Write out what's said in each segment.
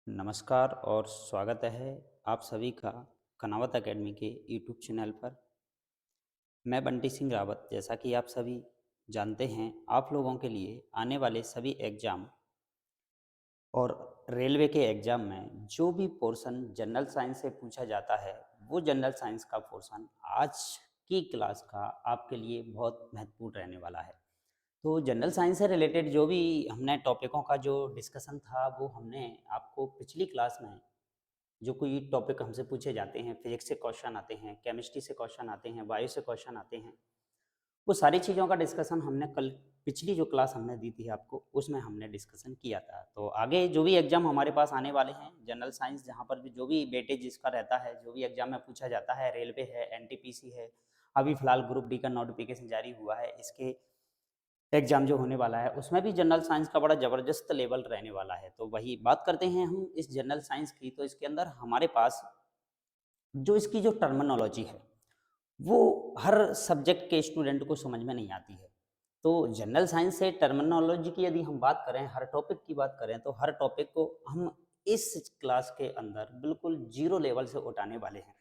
नमस्कार और स्वागत है आप सभी का कनावत एकेडमी के यूट्यूब चैनल पर। मैं बंटी सिंह रावत। जैसा कि आप सभी जानते हैं, आप लोगों के लिए आने वाले सभी एग्ज़ाम और रेलवे के एग्ज़ाम में जो भी पोर्शन जनरल साइंस से पूछा जाता है, वो जनरल साइंस का पोर्शन आज की क्लास का आपके लिए बहुत महत्वपूर्ण रहने वाला है। तो जनरल साइंस से रिलेटेड जो भी हमने टॉपिकों का जो डिस्कशन था, वो हमने आपको पिछली क्लास में जो कोई टॉपिक हमसे पूछे जाते हैं, फिजिक्स से क्वेश्चन आते हैं, केमिस्ट्री से क्वेश्चन आते हैं, बायो से क्वेश्चन आते हैं, वो सारी चीज़ों का डिस्कशन हमने कल पिछली जो क्लास हमने दी थी आपको, उसमें हमने डिस्कशन किया था। तो आगे जो भी एग्ज़ाम हमारे पास आने वाले हैं जनरल साइंस, जहाँ पर भी जो भी वेटेज जिसका रहता है, जो भी एग्ज़ाम में पूछा जाता है, रेलवे है, एनटीपीसी है, अभी फ़िलहाल ग्रुप डी का नोटिफिकेशन जारी हुआ है, इसके एग्ज़ाम जो होने वाला है, उसमें भी जनरल साइंस का बड़ा ज़बरदस्त लेवल रहने वाला है। तो वही बात करते हैं हम इस जनरल साइंस की। तो इसके अंदर हमारे पास जो इसकी जो टर्मिनोलॉजी है, वो हर सब्जेक्ट के स्टूडेंट को समझ में नहीं आती है। तो जनरल साइंस से टर्मिनोलॉजी की यदि हम बात करें, हर टॉपिक की बात करें, तो हर टॉपिक को हम इस क्लास के अंदर बिल्कुल ज़ीरो लेवल से उठाने वाले हैं।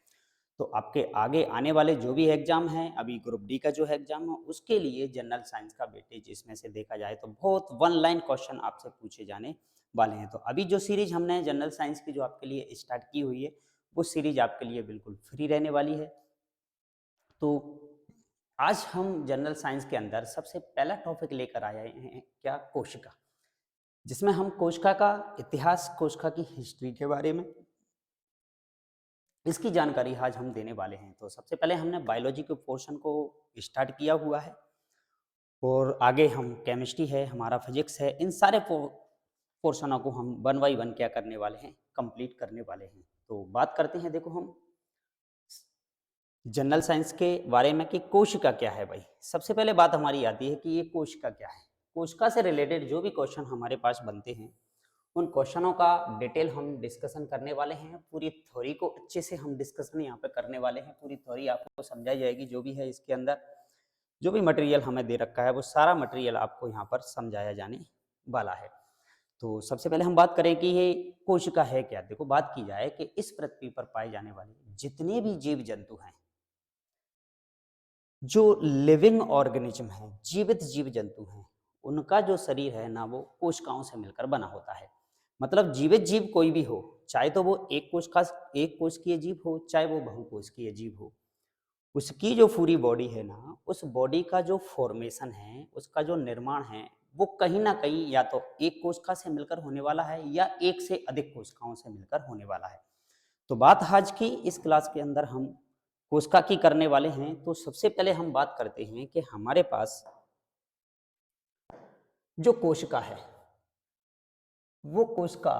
तो आपके आगे आने वाले जो भी एग्ज़ाम हैं, अभी ग्रुप डी का जो है एग्ज़ाम है, उसके लिए जनरल साइंस का वेटेज इसमें से देखा जाए तो बहुत वन लाइन क्वेश्चन आपसे पूछे जाने वाले हैं। तो अभी जो सीरीज़ हमने जनरल साइंस की जो आपके लिए स्टार्ट की हुई है, वो सीरीज़ आपके लिए बिल्कुल फ्री रहने वाली है। तो आज हम जनरल साइंस के अंदर सबसे पहला टॉपिक लेकर आए हैं क्या, कोशिका, जिसमें हम कोशिका का इतिहास, कोशिका की हिस्ट्री के बारे में इसकी जानकारी आज हम देने वाले हैं। तो सबसे पहले हमने बायोलॉजी के पोर्शन को स्टार्ट किया हुआ है और आगे हम केमिस्ट्री है, हमारा फिजिक्स है, इन सारे पोर्शनों को हम वन बाई वन क्या करने वाले हैं, कंप्लीट करने वाले हैं। तो बात करते हैं, देखो हम जनरल साइंस के बारे में कि कोशिका क्या है भाई। सबसे पहले बात हमारी आती है कि ये कोशिका क्या है। कोशिका से रिलेटेड जो भी क्वेश्चन हमारे पास बनते हैं, उन क्वेश्चनों का डिटेल हम डिस्कशन करने वाले हैं। पूरी थ्योरी को अच्छे से हम डिस्कशन यहाँ पे करने वाले हैं। पूरी थ्योरी आपको समझाई जाएगी, जो भी है इसके अंदर जो भी मटेरियल हमें दे रखा है, वो सारा मटेरियल आपको यहाँ पर समझाया जाने वाला है। तो सबसे पहले हम बात करें कि ये कोशिका है क्या। देखो, बात की जाए कि इस पृथ्वी पर पाए जाने वाले जितने भी जीव जंतु हैं, जो लिविंग ऑर्गेनिज्म है, जीवित जीव जंतु हैं, उनका जो शरीर है ना, वो कोशिकाओं से मिलकर बना होता है। मतलब जीवित जीव कोई भी हो, चाहे तो वो एक कोशिकीय जीव हो, चाहे वो बहुकोशिकीय जीव हो, उसकी जो पूरी बॉडी है ना, उस बॉडी का जो फॉर्मेशन है, उसका जो निर्माण है, वो कहीं न कहीं या तो एक कोशिका से मिलकर होने वाला है या एक से अधिक कोशिकाओं से मिलकर होने वाला है। तो बात आज की इस क्लास के अंदर हम कोशिका की करने वाले हैं। तो सबसे पहले हम बात करते हैं कि हमारे पास जो कोशिका है, वो कोशिका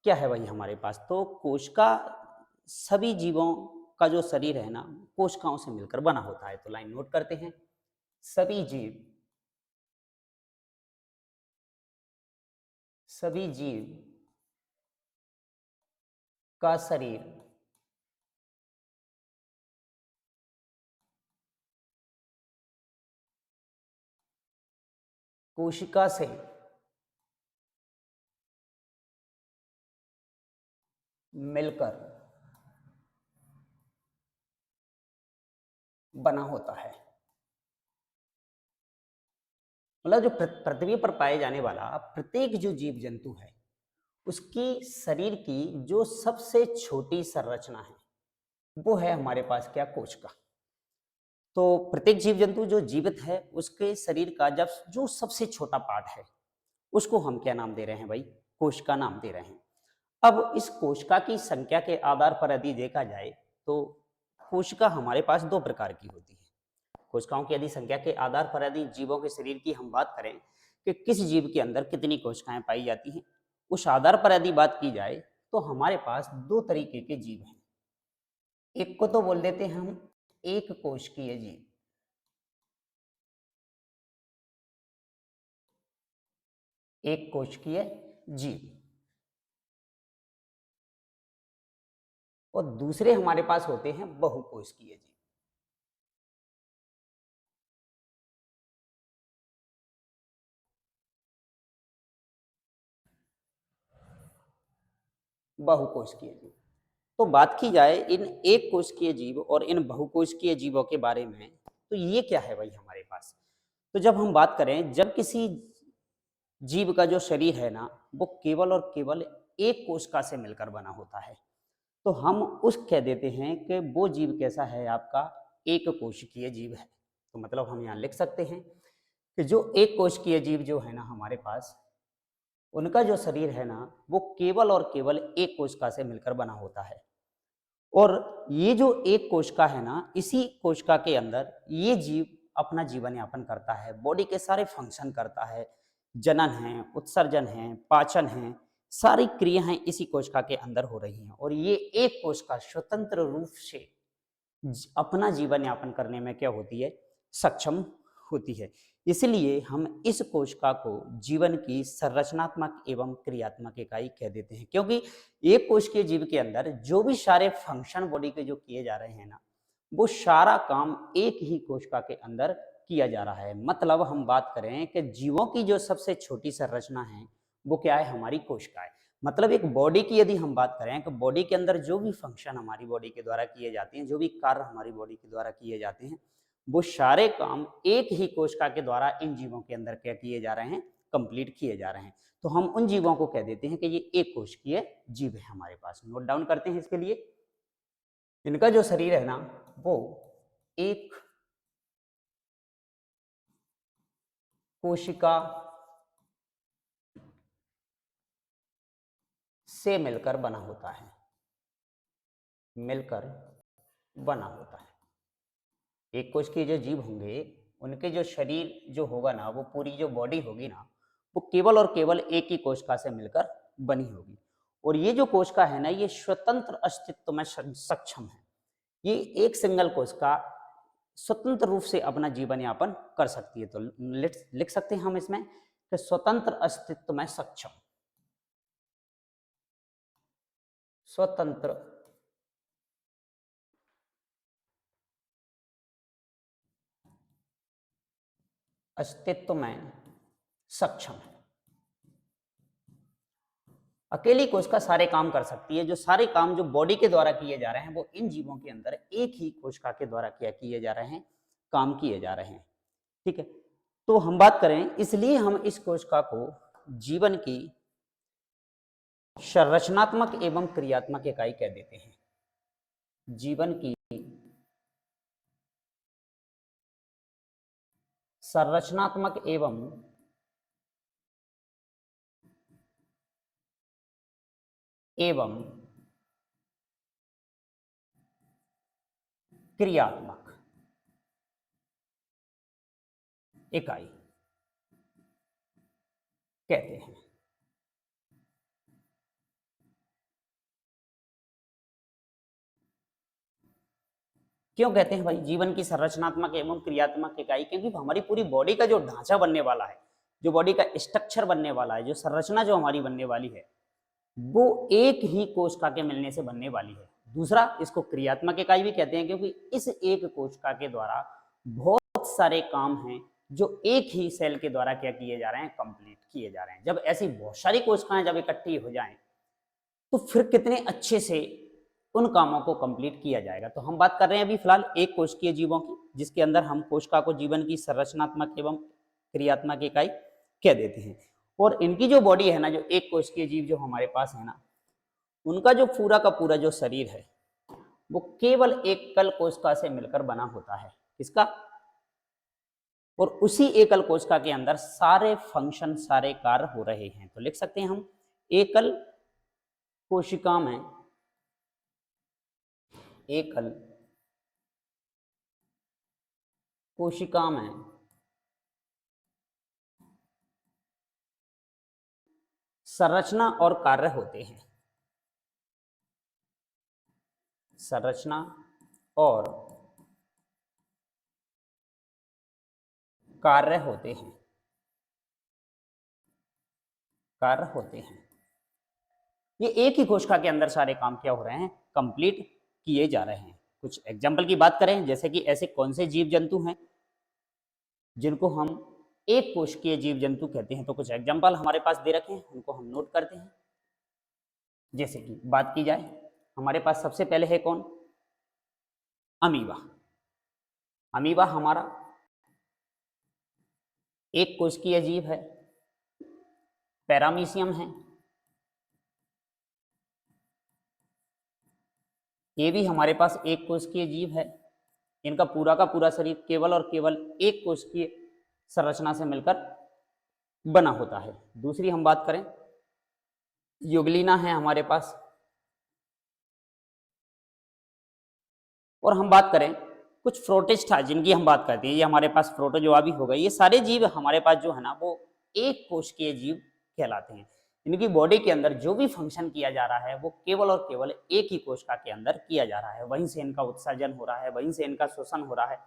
क्या है भाई हमारे पास। तो कोशिका सभी जीवों का जो शरीर है ना, कोशिकाओं से मिलकर बना होता है। तो लाइन नोट करते हैं, सभी जीव का शरीर कोशिका से मिलकर बना होता है। मतलब जो पृथ्वी पर पाए जाने वाला प्रत्येक जो जीव जंतु है, उसकी शरीर की जो सबसे छोटी संरचना है, वो है हमारे पास क्या, कोशिका। तो प्रत्येक जीव जंतु जो जीवित है, उसके शरीर का जब जो सबसे छोटा पार्ट है, उसको हम क्या नाम दे रहे हैं भाई, कोशिका नाम दे रहे हैं। अब इस कोशिका की संख्या के आधार पर यदि देखा जाए, तो कोशिका हमारे पास दो प्रकार की होती है। कोशिकाओं की यदि संख्या के आधार पर यदि जीवों के शरीर की हम बात करें कि किस जीव के अंदर कितनी कोशिकाएं पाई जाती हैं, उस आधार पर यदि बात की जाए, तो हमारे पास दो तरीके के जीव हैं। एक को तो बोल देते हैं हम एक कोशिकीय जीव, एक कोशिकीय जीव, और दूसरे हमारे पास होते हैं बहुकोशिकीय जीव। बहुकोशिकीय जीव। तो बात की जाए इन एक कोशिकीय जीव और इन बहुकोशिकीय जीवों के बारे में, तो ये क्या है भाई हमारे पास। तो जब हम बात करें, जब किसी जीव का जो शरीर है ना, वो केवल और केवल एक कोशिका से मिलकर बना होता है, तो हम उस कह देते हैं कि वो जीव कैसा है, आपका एक कोशिकीय जीव है। तो मतलब हम यहाँ लिख सकते हैं कि जो एक कोशिकीय जीव जो है ना हमारे पास, उनका जो शरीर है ना, वो केवल और केवल एक कोशिका से मिलकर बना होता है। और ये जो एक कोशिका है ना, इसी कोशिका के अंदर ये जीव अपना जीवन यापन करता है, बॉडी के सारे फंक्शन करता है, जनन है, उत्सर्जन है, पाचन है, सारी क्रियाएं इसी कोशिका के अंदर हो रही हैं। और ये एक कोशिका स्वतंत्र रूप से अपना जीवन यापन करने में क्या होती है, सक्षम होती है। इसलिए हम इस कोशिका को जीवन की संरचनात्मक एवं क्रियात्मक इकाई कह देते हैं, क्योंकि एक कोश के जीव के अंदर जो भी सारे फंक्शन बॉडी के जो किए जा रहे हैं ना, वो सारा काम एक ही कोशिका के अंदर किया जा रहा है। मतलब हम बात करें कि जीवों की जो सबसे छोटी संरचना है वो क्या है, हमारी कोशिका है। मतलब एक बॉडी की यदि हम बात करें कि बॉडी के अंदर जो भी फंक्शन हमारी बॉडी के द्वारा किए जाते हैं, जो भी कार्य हमारी बॉडी के द्वारा किए जाते हैं, वो सारे काम एक ही कोशिका के द्वारा इन जीवों के अंदर क्या किए जा रहे हैं, कंप्लीट किए जा रहे हैं। तो हम उन जीवों को कह देते हैं कि ये एक कोशिकीय जीव है हमारे पास। नोट डाउन करते हैं इसके लिए। इनका जो शरीर है ना, वो एक कोशिका से मिलकर बना होता है, मिलकर बना होता है। एक कोश के जो जीव होंगे, उनके जो शरीर जो होगा ना, वो पूरी जो बॉडी होगी ना, वो केवल और केवल एक ही कोशिका से मिलकर बनी होगी। और ये जो कोशिका है ना, ये स्वतंत्र अस्तित्व में सक्षम है। ये एक सिंगल कोशिका स्वतंत्र रूप से अपना जीवन यापन कर सकती है। तो लिख सकते हैं हम इसमें कि स्वतंत्र अस्तित्व में सक्षम, स्वतंत्र अस्तित्व में सक्षम है। अकेली कोशिका सारे काम कर सकती है। जो सारे काम जो बॉडी के द्वारा किए जा रहे हैं, वो इन जीवों के अंदर एक ही कोशिका के द्वारा क्या किए जा रहे हैं, काम किए जा रहे हैं। ठीक है। तो हम बात करें, इसलिए हम इस कोशिका को जीवन की संरचनात्मक एवं क्रियात्मक इकाई कह देते हैं। जीवन की संरचनात्मक एवं क्रियात्मक इकाई कहते हैं। क्यों कहते हैं भाई जीवन की संरचनात्मक एवं क्रियात्मक इकाई? क्योंकि हमारी पूरी बॉडी का जो ढांचा बनने वाला है, जो बॉडी का स्ट्रक्चर बनने वाला है, जो संरचना जो हमारी बनने वाली है, वो एक ही कोशिका के मिलने से बनने वाली है। दूसरा, इसको क्रियात्मक इकाई भी कहते हैं, क्योंकि इस एक कोशिका के द्वारा बहुत सारे काम हैं जो एक ही सेल के द्वारा क्या किए जा रहे हैं, कंप्लीट किए जा रहे हैं। जब ऐसी बहुत सारी कोशिकाएं जब इकट्ठी हो जाएं, तो फिर कितने अच्छे से उन कामों को कंप्लीट किया जाएगा। तो हम बात कर रहे हैं अभी फिलहाल एक कोशिकीय जीवों की, जिसके अंदर हम कोशिका को जीवन की संरचनात्मक एवं क्रियात्मक इकाई कह देते हैं। और इनकी जो बॉडी है ना, जो एक कोशिकीय जीव जो हमारे पास है ना, उनका जो पूरा का पूरा जो शरीर है, वो केवल एकल कोशिका से मिलकर बना होता है। किसका? और उसी एकल कोशिका के अंदर सारे फंक्शन, सारे कार्य हो रहे हैं। तो लिख सकते हैं हम, एकल कोशिका में, एकल कोशिका में संरचना और कार्य होते हैं। संरचना और कार्य होते हैं, कार्य होते हैं। ये एक ही कोशिका के अंदर सारे काम क्या हो रहे हैं, कंप्लीट किए जा रहे हैं। कुछ एग्जाम्पल की बात करें, जैसे कि ऐसे कौन से जीव जंतु हैं जिनको हम एक कोशिकीय जीव जंतु कहते हैं, तो कुछ एग्जाम्पल हमारे पास दे रखे हैं, उनको हम नोट करते हैं। जैसे कि बात की जाए, हमारे पास सबसे पहले है कौन? अमीबा। अमीबा हमारा एक कोशिकीय जीव है, पैरामीशियम है, ये भी हमारे पास एक कोशिकीय जीव है। इनका पूरा का पूरा शरीर केवल और केवल एक कोशिकीय संरचना से मिलकर बना होता है। दूसरी हम बात करें, युगलिना है हमारे पास। और हम बात करें कुछ प्रोटिस्टा जिनकी हम बात करते हैं, ये हमारे पास प्रोटोजोआ भी हो गए। ये सारे जीव हमारे पास जो है ना वो एक कोशिकीय जीव कहलाते हैं। इनकी बॉडी के अंदर जो भी फंक्शन किया जा रहा है वो केवल और केवल एक ही कोशिका के अंदर किया जा रहा है। वहीं से इनका उत्सर्जन हो रहा है, वहीं से इनका शोषण हो रहा है।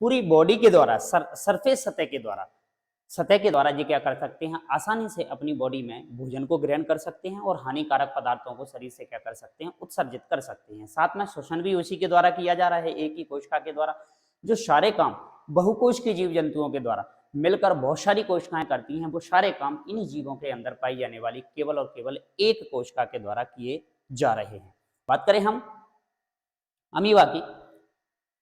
पूरी बॉडी के द्वारा सरफेस सतह के द्वारा ये क्या कर सकते हैं, आसानी से अपनी बॉडी में भोजन को ग्रहण कर सकते हैं और हानिकारक पदार्थों को शरीर से क्या कर सकते हैं, उत्सर्जित कर सकते हैं। साथ में शोषण भी उसी के द्वारा किया जा रहा है, एक ही कोशिका के द्वारा। जो सारे काम बहुकोश के जीव जंतुओं के द्वारा मिलकर बहुत सारी कोशिकाएं करती हैं, वो सारे काम इन्हीं जीवों के अंदर पाई जाने वाली केवल और केवल एक कोशिका के द्वारा किए जा रहे हैं। बात करें हम अमीबा की,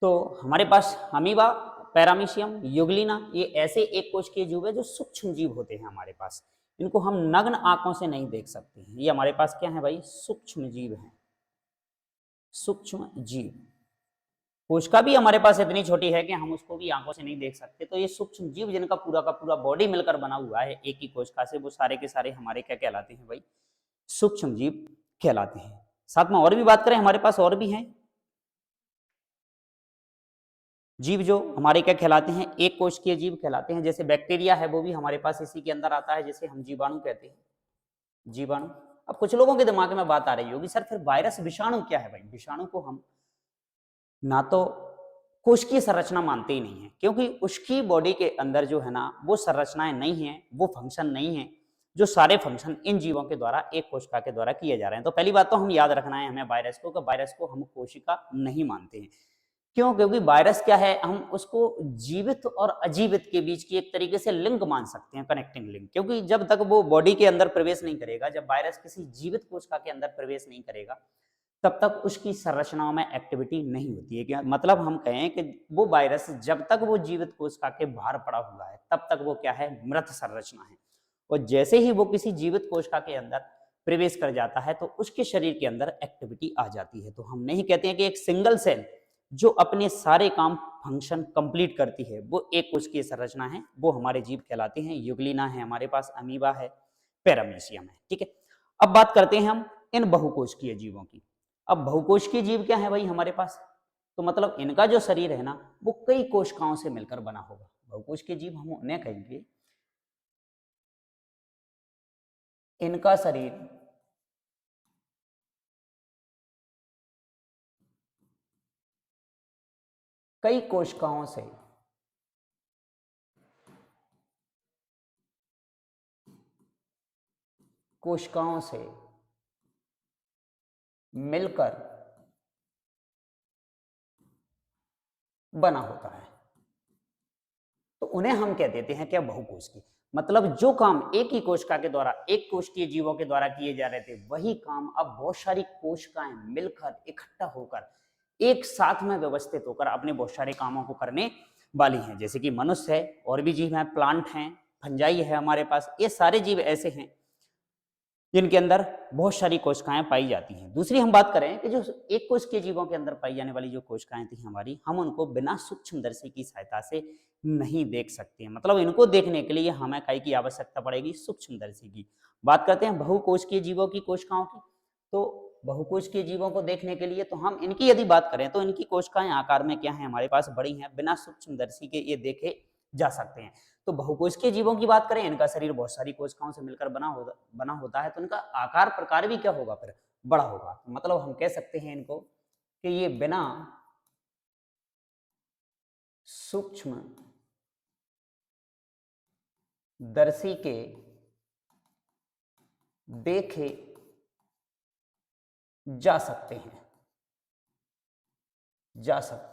तो हमारे पास अमीबा, पैरामीशियम, युगलिना, ये ऐसे एक कोश के जीव है जो सूक्ष्म जीव होते हैं हमारे पास। इनको हम नग्न आंखों से नहीं देख सकते हैं। ये हमारे पास क्या है भाई, सूक्ष्म जीव हैं, सूक्ष्म जीव। कोशिका भी हमारे पास इतनी छोटी है कि हम उसको भी आंखों से नहीं देख सकते। तो ये सूक्ष्म जीव जिनका पूरा का पूरा बॉडी मिलकर बना हुआ है एक ही कोशिका से, वो सारे के सारे हमारे क्या कहलाते हैं भाई, सूक्ष्म जीव कहलाते हैं। साथ में और भी बात करें, हमारे पास और भी हैं जीव जो हमारे क्या कहलाते हैं, एक कोशिकीय जीव कहलाते हैं। जैसे बैक्टीरिया है, वो भी हमारे पास इसी के अंदर आता है, जिसे हम जीवाणु कहते हैं, जीवाणु। अब कुछ लोगों के दिमाग में बात आ रही होगी, सर फिर वायरस विषाणु क्या है भाई? विषाणु को हम ना तो कोशिकीय संरचना मानते ही नहीं है, क्योंकि उसकी बॉडी के अंदर जो है ना वो संरचनाएं नहीं है, वो फंक्शन नहीं है। जो सारे फंक्शन इन जीवों के द्वारा एक कोशिका के द्वारा किए जा रहे हैं। तो पहली बात तो हम याद रखना है हमें वायरस को, कि वायरस को हम कोशिका नहीं मानते हैं। क्यों? क्योंकि वायरस क्या है, हम उसको जीवित और अजीवित के बीच की एक तरीके से लिंक मान सकते हैं, कनेक्टिंग लिंक। क्योंकि जब तक वो बॉडी के अंदर प्रवेश नहीं करेगा, जब वायरस किसी जीवित कोशिका के अंदर प्रवेश नहीं करेगा, तब तक उसकी संरचनाओं में एक्टिविटी नहीं होती है। क्या मतलब, हम कहें कि वो वायरस जब तक वो जीवित कोशिका के बाहर पड़ा हुआ है तब तक वो क्या है, मृत संरचना है। और जैसे ही वो किसी जीवित कोशिका के अंदर प्रवेश कर जाता है तो उसके शरीर के अंदर एक्टिविटी आ जाती है। तो हम नहीं कहते हैं कि एक सिंगल सेल जो अपने सारे काम फंक्शन कंप्लीट करती है वो एक कोशिकीय संरचना है, वो हमारे जीव कहलाते हैं। युगलिना है हमारे पास, अमीबा है, पैरामीशियम है। ठीक है, अब बात करते हैं हम इन बहुकोशिकीय जीवों की। अब बहुकोशिकीय जीव क्या है भाई हमारे पास? तो मतलब इनका जो शरीर है ना वो कई कोशिकाओं से मिलकर बना होगा। बहुकोशिकीय जीव हम उन्हें कहेंगे इनका शरीर कई कोशिकाओं से मिलकर बना होता है। तो उन्हें हम कह देते हैं क्या, बहुकोशिकीय। मतलब जो काम एक ही कोशिका के द्वारा, एक कोशिकीय जीवों के द्वारा किए जा रहे थे, वही काम अब बहुत सारी कोशिकाएं मिलकर इकट्ठा होकर एक साथ में व्यवस्थित होकर अपने बहुत सारे कामों को करने वाली हैं। जैसे कि मनुष्य है, और भी जीव हैं, प्लांट हैं, फंजाई है हमारे पास। ये सारे जीव ऐसे हैं जिनके अंदर बहुत सारी कोशिकाएं पाई जाती हैं। दूसरी हम बात करें कि जो एक कोश के जीवों के अंदर पाई जाने वाली जो कोशिकाएं थी हमारी, हम उनको बिना सूक्ष्मदर्शी की सहायता से नहीं देख सकते हैं। मतलब इनको देखने के लिए हमें काय की आवश्यकता पड़ेगी, सूक्ष्मदर्शी की। बात करते हैं बहुकोशिकीय जीवों की कोशिकाओं की। तो बहुकोशिकीय जीवों को देखने के लिए तो हम इनकी यदि बात करें तो इनकी कोशिकाएं आकार में क्या है हमारे पास, बड़ी हैं, बिना सूक्ष्मदर्शी के ये देखे जा सकते हैं। तो बहुकोशिकीय जीवों की बात करें, इनका शरीर बहुत सारी कोशिकाओं से मिलकर बना होता है, तो इनका आकार प्रकार भी क्या होगा, फिर बड़ा होगा। मतलब हम कह सकते हैं इनको कि ये बिना सूक्ष्म दर्शी के देखे जा सकते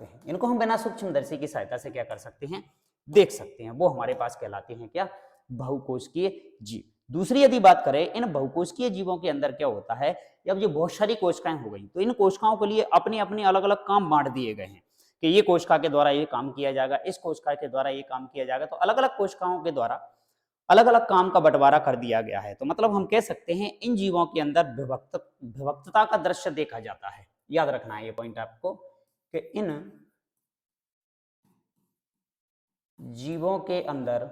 हैं, इनको हम बिना सूक्ष्मदर्शी की सहायता से क्या कर सकते हैं, देख सकते हैं। वो हमारे पास कहलाते हैं क्या, बहुकोशिकीय जीव। दूसरी यदि बात करें इन बहुकोशिकीय जीवों के अंदर क्या होता है, जब ये बहुत सारी कोशिकाएं हो गई तो इन कोशिकाओं के लिए अपने अपने अलग अलग काम बांट दिए गए हैं कि ये कोशिका के द्वारा ये काम किया जाएगा, इस कोशिका के द्वारा ये काम किया जाएगा। तो अलग अलग कोशिकाओं के द्वारा अलग अलग काम का बंटवारा कर दिया गया है। तो मतलब हम कह सकते हैं इन जीवों के अंदर विभक्तता का दृश्य देखा जाता है। याद रखना है ये पॉइंट आपको कि इन जीवों के अंदर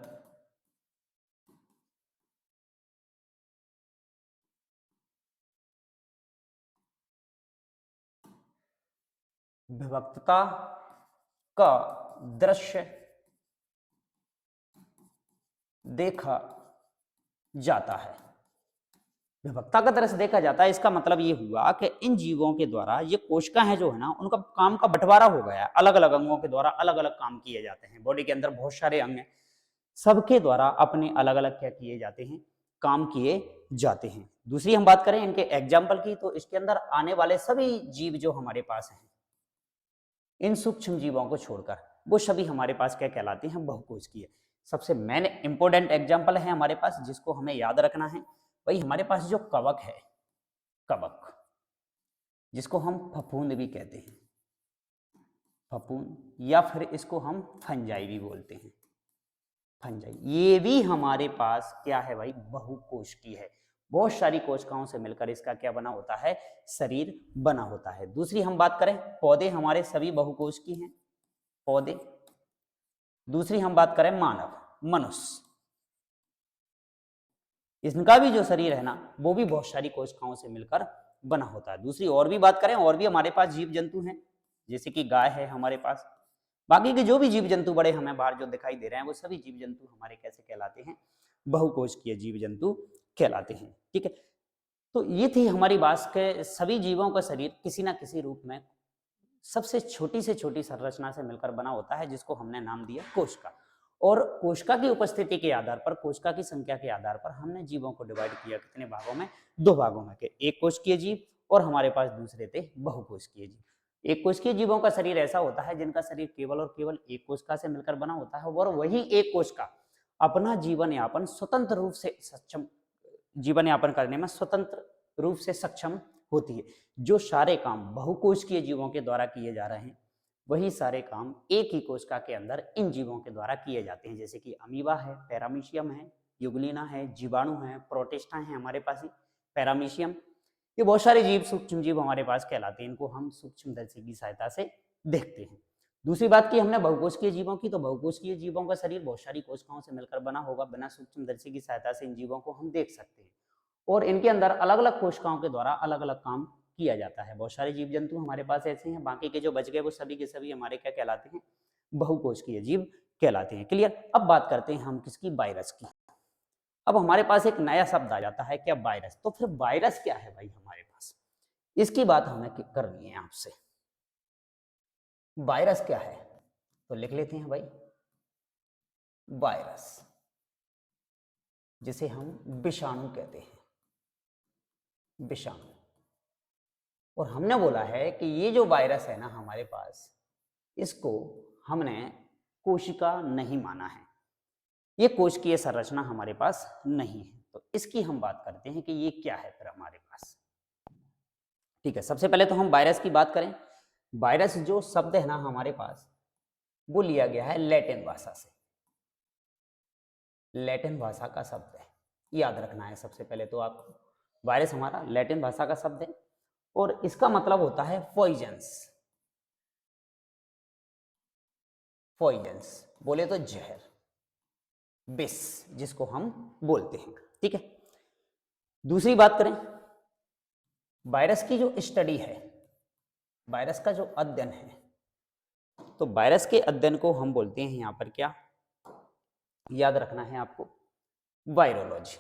विभक्तता का दृश्य देखा जाता है। विभक्तता का दृश्य देखा जाता है, इसका मतलब ये हुआ कि इन जीवों के द्वारा ये कोशिकाएं हैं जो है ना, उनका काम का बंटवारा हो गया है। अलग अलग अंगों के द्वारा अलग अलग काम किए जाते हैं। बॉडी के अंदर बहुत सारे अंग हैं, सबके द्वारा अपने अलग अलग क्या किए जाते हैं, काम किए जाते हैं। दूसरी हम बात करें इनके एग्जाम्पल की, तो इसके अंदर आने वाले सभी जीव जो हमारे पास हैं, इन सूक्ष्म जीवों को छोड़कर वो सभी हमारे पास क्या कहलाते हैं, बहुकोशिकीय। सबसे मेन इंपॉर्टेंट एग्जाम्पल है हमारे पास जिसको हमें याद रखना है, वही हमारे पास जो कवक है, कवक जिसको हम फफूंद भी कहते हैं, फफूंद, या फिर इसको हम फंजाई भी बोलते हैं, फंजाई। ये भी हमारे पास क्या है भाई, बहुकोशिकीय है। बहुत सारी कोशिकाओं से मिलकर इसका क्या बना होता है, शरीर बना होता है। दूसरी हम बात करें, पौधे हमारे सभी बहुकोशिकीय हैं, पौधे। दूसरी हम बात करें मानव, मनुष्य, इनका भी जो शरीर है ना, वो भी बहुत सारी कोशिकाओं से मिलकर बना होता है। दूसरी और भी बात करें, और भी हमारे पास जीव जंतु हैं, जैसे कि गाय है हमारे पास। बाकी के जो भी जीव जंतु बड़े हमें बाहर जो दिखाई दे रहे हैं, वो सभी जीव जंतु हमारे कैसे कहलाते हैं, बहुकोशिकीय जीव जंतु कहलाते हैं। ठीक है, तो ये थी हमारी बात के सभी जीवों का शरीर किसी ना किसी रूप में सबसे छोटी से छोटी संरचना से मिलकर बना होता है, जिसको हमने नाम दिया कोशिका। और कोशिका की उपस्थिति के आधार पर, कोशिका की संख्या के आधार पर हमने जीवों को डिवाइड किया कितने भागों में, दो भागों में, के एक कोशिकीय जीव और हमारे पास दूसरे थे बहुकोशिकीय जीव। एक कोशिकीय जीवों का शरीर ऐसा होता है जिनका शरीर केवल और केवल एक कोशिका से मिलकर बना होता है, और वही एक कोशिका अपना जीवन यापन स्वतंत्र रूप से सक्षम, जीवन यापन करने में स्वतंत्र रूप से सक्षम होती है। जो सारे काम बहुकोशिकीय जीवों के द्वारा किए जा रहे हैं, वही सारे काम एक ही कोशिका के अंदर इन जीवों के द्वारा किए जाते हैं। जैसे कि अमीबा है, पैरामीशियम है, युगलिना है, जीवाणु है, प्रोटिस्टा है हमारे पास ही, पैरामीशियम, ये बहुत सारे जीव सूक्ष्म जीव हमारे पास कहलाते हैं। इनको हम सूक्ष्मदर्शी की सहायता से देखते हैं। दूसरी बात की हमने बहुकोशिकीय जीवों की, तो बहुकोशिकीय जीवों का शरीर बहुत सारी कोशिकाओं से मिलकर बना होगा। बिना सूक्ष्मदर्शी की सहायता से इन जीवों को हम देख सकते हैं, और इनके अंदर अलग अलग कोशिकाओं के द्वारा अलग अलग काम किया जाता है। बहुत सारे जीव जंतु हमारे पास ऐसे हैं, बाकी के जो बच गए वो सभी के सभी हमारे क्या कहलाते हैं, बहुकोशिकीय जीव कहलाते हैं। क्लियर। अब बात करते हैं हम किसकी, वायरस की। अब हमारे पास एक नया शब्द आ जाता है, क्या, वायरस। तो फिर वायरस क्या है भाई हमारे पास, इसकी बात हमें करनी है आपसे। वायरस क्या है, तो लिख लेते हैं भाई, वायरस जिसे हम विषाणु कहते हैं, विषाणु। और हमने बोला है कि ये जो वायरस है ना हमारे पास, इसको हमने कोशिका नहीं माना है, ये कोशिकीय संरचना हमारे पास नहीं है। तो इसकी हम बात करते हैं कि ये क्या है फिर हमारे पास। ठीक है, सबसे पहले तो हम वायरस की बात करें। वायरस जो शब्द है ना हमारे पास, वो लिया गया है लैटिन भाषा से, लैटिन भाषा का शब्द है, याद रखना है सबसे पहले तो आपको। वायरस हमारा लैटिन भाषा का शब्द है, और इसका मतलब होता है पॉइजन्स। पॉइजन्स बोले तो जहर, विष जिसको हम बोलते हैं। ठीक है, दूसरी बात करें, वायरस की जो स्टडी है, वायरस का जो अध्ययन है, तो वायरस के अध्ययन को हम बोलते हैं यहां पर क्या, याद रखना है आपको, वायरोलॉजी।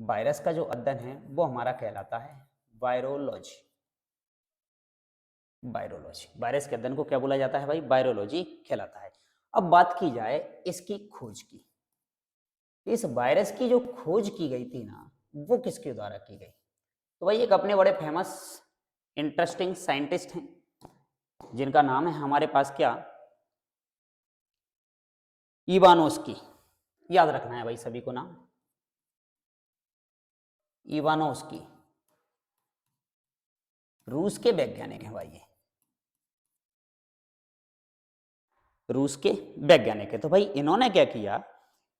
वायरस का जो अध्ययन है वो हमारा कहलाता है वायरोलॉजी। वायरोलॉजी, वायरस के अध्ययन को क्या बोला जाता है भाई, वायरोलॉजी कहलाता है। अब बात की जाए इसकी खोज की। इस वायरस की जो खोज की गई थी ना, वो किसके द्वारा की गई, तो भाई एक अपने बड़े फेमस इंटरेस्टिंग साइंटिस्ट हैं, जिनका नाम है हमारे पास क्या, इवानोस्की। याद रखना है भाई सभी को नाम, इवानोस्की, रूस के वैज्ञानिक हैं भाई ये, रूस के वैज्ञानिक है। तो भाई इन्होंने क्या किया,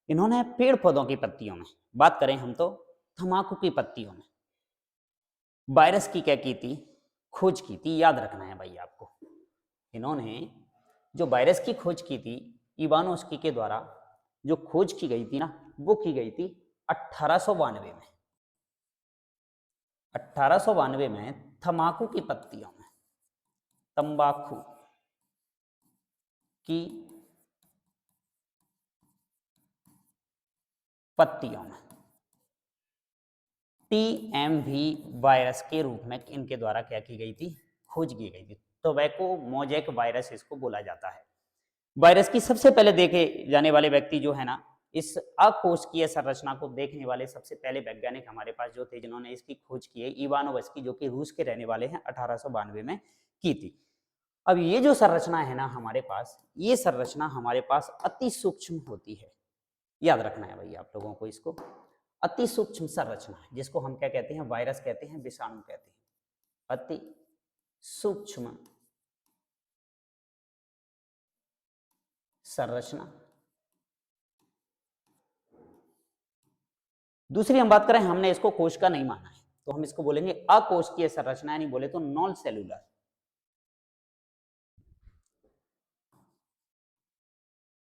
इन्होंने पेड़ पौधों की पत्तियों में, बात करें हम तो तंबाकू की पत्तियों में वायरस की क्या की थी, खोज की थी। याद रखना है भाई आपको, इन्होंने जो वायरस की खोज की थी इवानोस्की के द्वारा, जो खोज की गई थी ना, वो की गई थी 1892 में। 1892 में तंबाकू की पत्तियों में, तंबाकू की पत्तियों में टीएमवी वायरस के रूप में इनके द्वारा क्या की गई थी, खोज की गई थी। टोबैको मोजैक वायरस इसको बोला जाता है। वायरस की सबसे पहले देखे जाने वाले व्यक्ति जो है ना, इस अकोशिकीय संरचना को देखने वाले सबसे पहले वैज्ञानिक हमारे पास जो थे, जिन्होंने इसकी खोज की है, इवानोव्स्की, जो कि रूस के रहने वाले हैं, 1892 में की थी। अब ये जो संरचना है ना हमारे पास, ये संरचना हमारे पास अति सूक्ष्म होती है। याद रखना है भाई आप लोगों को इसको, अति सूक्ष्म संरचना, जिसको हम क्या कहते हैं, वायरस कहते हैं, विषाणु कहते हैं, अति सूक्ष्म संरचना। दूसरी हम बात करें, हमने इसको कोशिका नहीं माना है, तो हम इसको बोलेंगे अकोशिकीय संरचना, यानी बोले तो नॉन सेलुलर,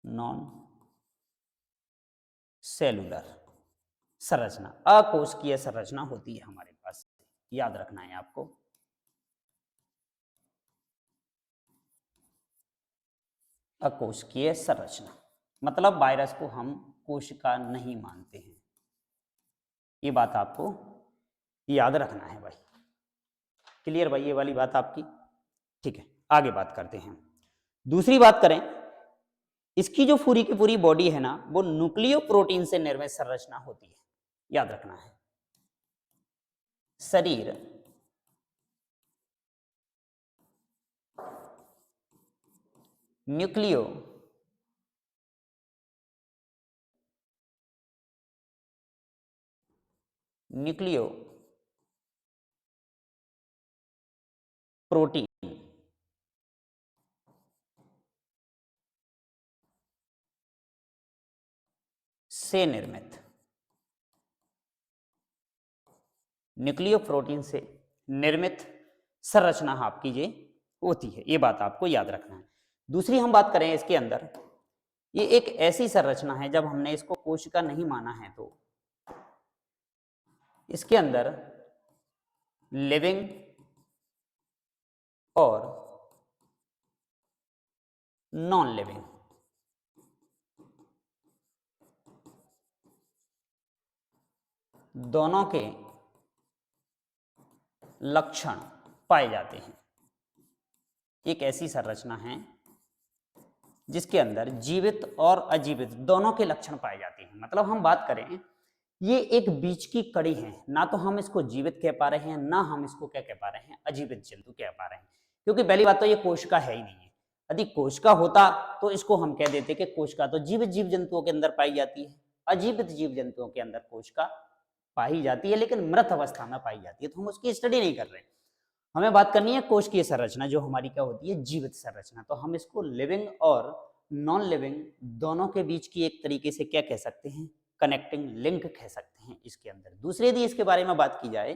नॉन सेलुलर संरचना, अकोशिकीय संरचना होती है हमारे पास। याद रखना है आपको। अकोशिकीय संरचना मतलब वायरस को हम कोशिका नहीं मानते हैं, ये बात आपको याद रखना है भाई। क्लियर भाई ये वाली बात आपकी? ठीक है, आगे बात करते हैं। दूसरी बात करें, इसकी जो पूरी की पूरी बॉडी है ना, वो न्यूक्लियो प्रोटीन से निर्मित संरचना होती है। याद रखना है, शरीर न्यूक्लियो न्यूक्लियो प्रोटीन से निर्मित, न्यूक्लियो प्रोटीन से निर्मित संरचना आपकी ये होती है, ये बात आपको याद रखना है। दूसरी हम बात करें इसके अंदर, ये एक ऐसी संरचना है, जब हमने इसको कोशिका नहीं माना है, तो इसके अंदर लिविंग और नॉन लिविंग दोनों के लक्षण पाए जाते हैं। एक ऐसी संरचना है जिसके अंदर जीवित और अजीवित दोनों के लक्षण पाए जाते हैं। मतलब हम बात करें, ये एक बीच की कड़ी है, ना तो हम इसको जीवित कह पा रहे हैं, ना हम इसको क्या कह पा रहे हैं, अजीवित जंतु कह पा रहे हैं। क्योंकि पहली बात तो ये कोशिका है ही नहीं है। यदि कोशिका होता तो इसको हम कह देते कि कोशिका तो जीवित जीव जंतुओं के अंदर पाई जाती है, अजीवित जीव जंतुओं के अंदर कोशिका पाई जाती है, लेकिन मृत अवस्था में पाई जाती है, तो हम उसकी स्टडी नहीं कर रहे। हमें बात करनी है कोशिकीय संरचना, जो हमारी क्या होती है, जीवित संरचना। तो हम इसको लिविंग और नॉन लिविंग दोनों के बीच की एक तरीके से क्या कह सकते हैं, कनेक्टिंग लिंक कह सकते हैं इसके अंदर। दूसरी यदि इसके बारे में बात की जाए,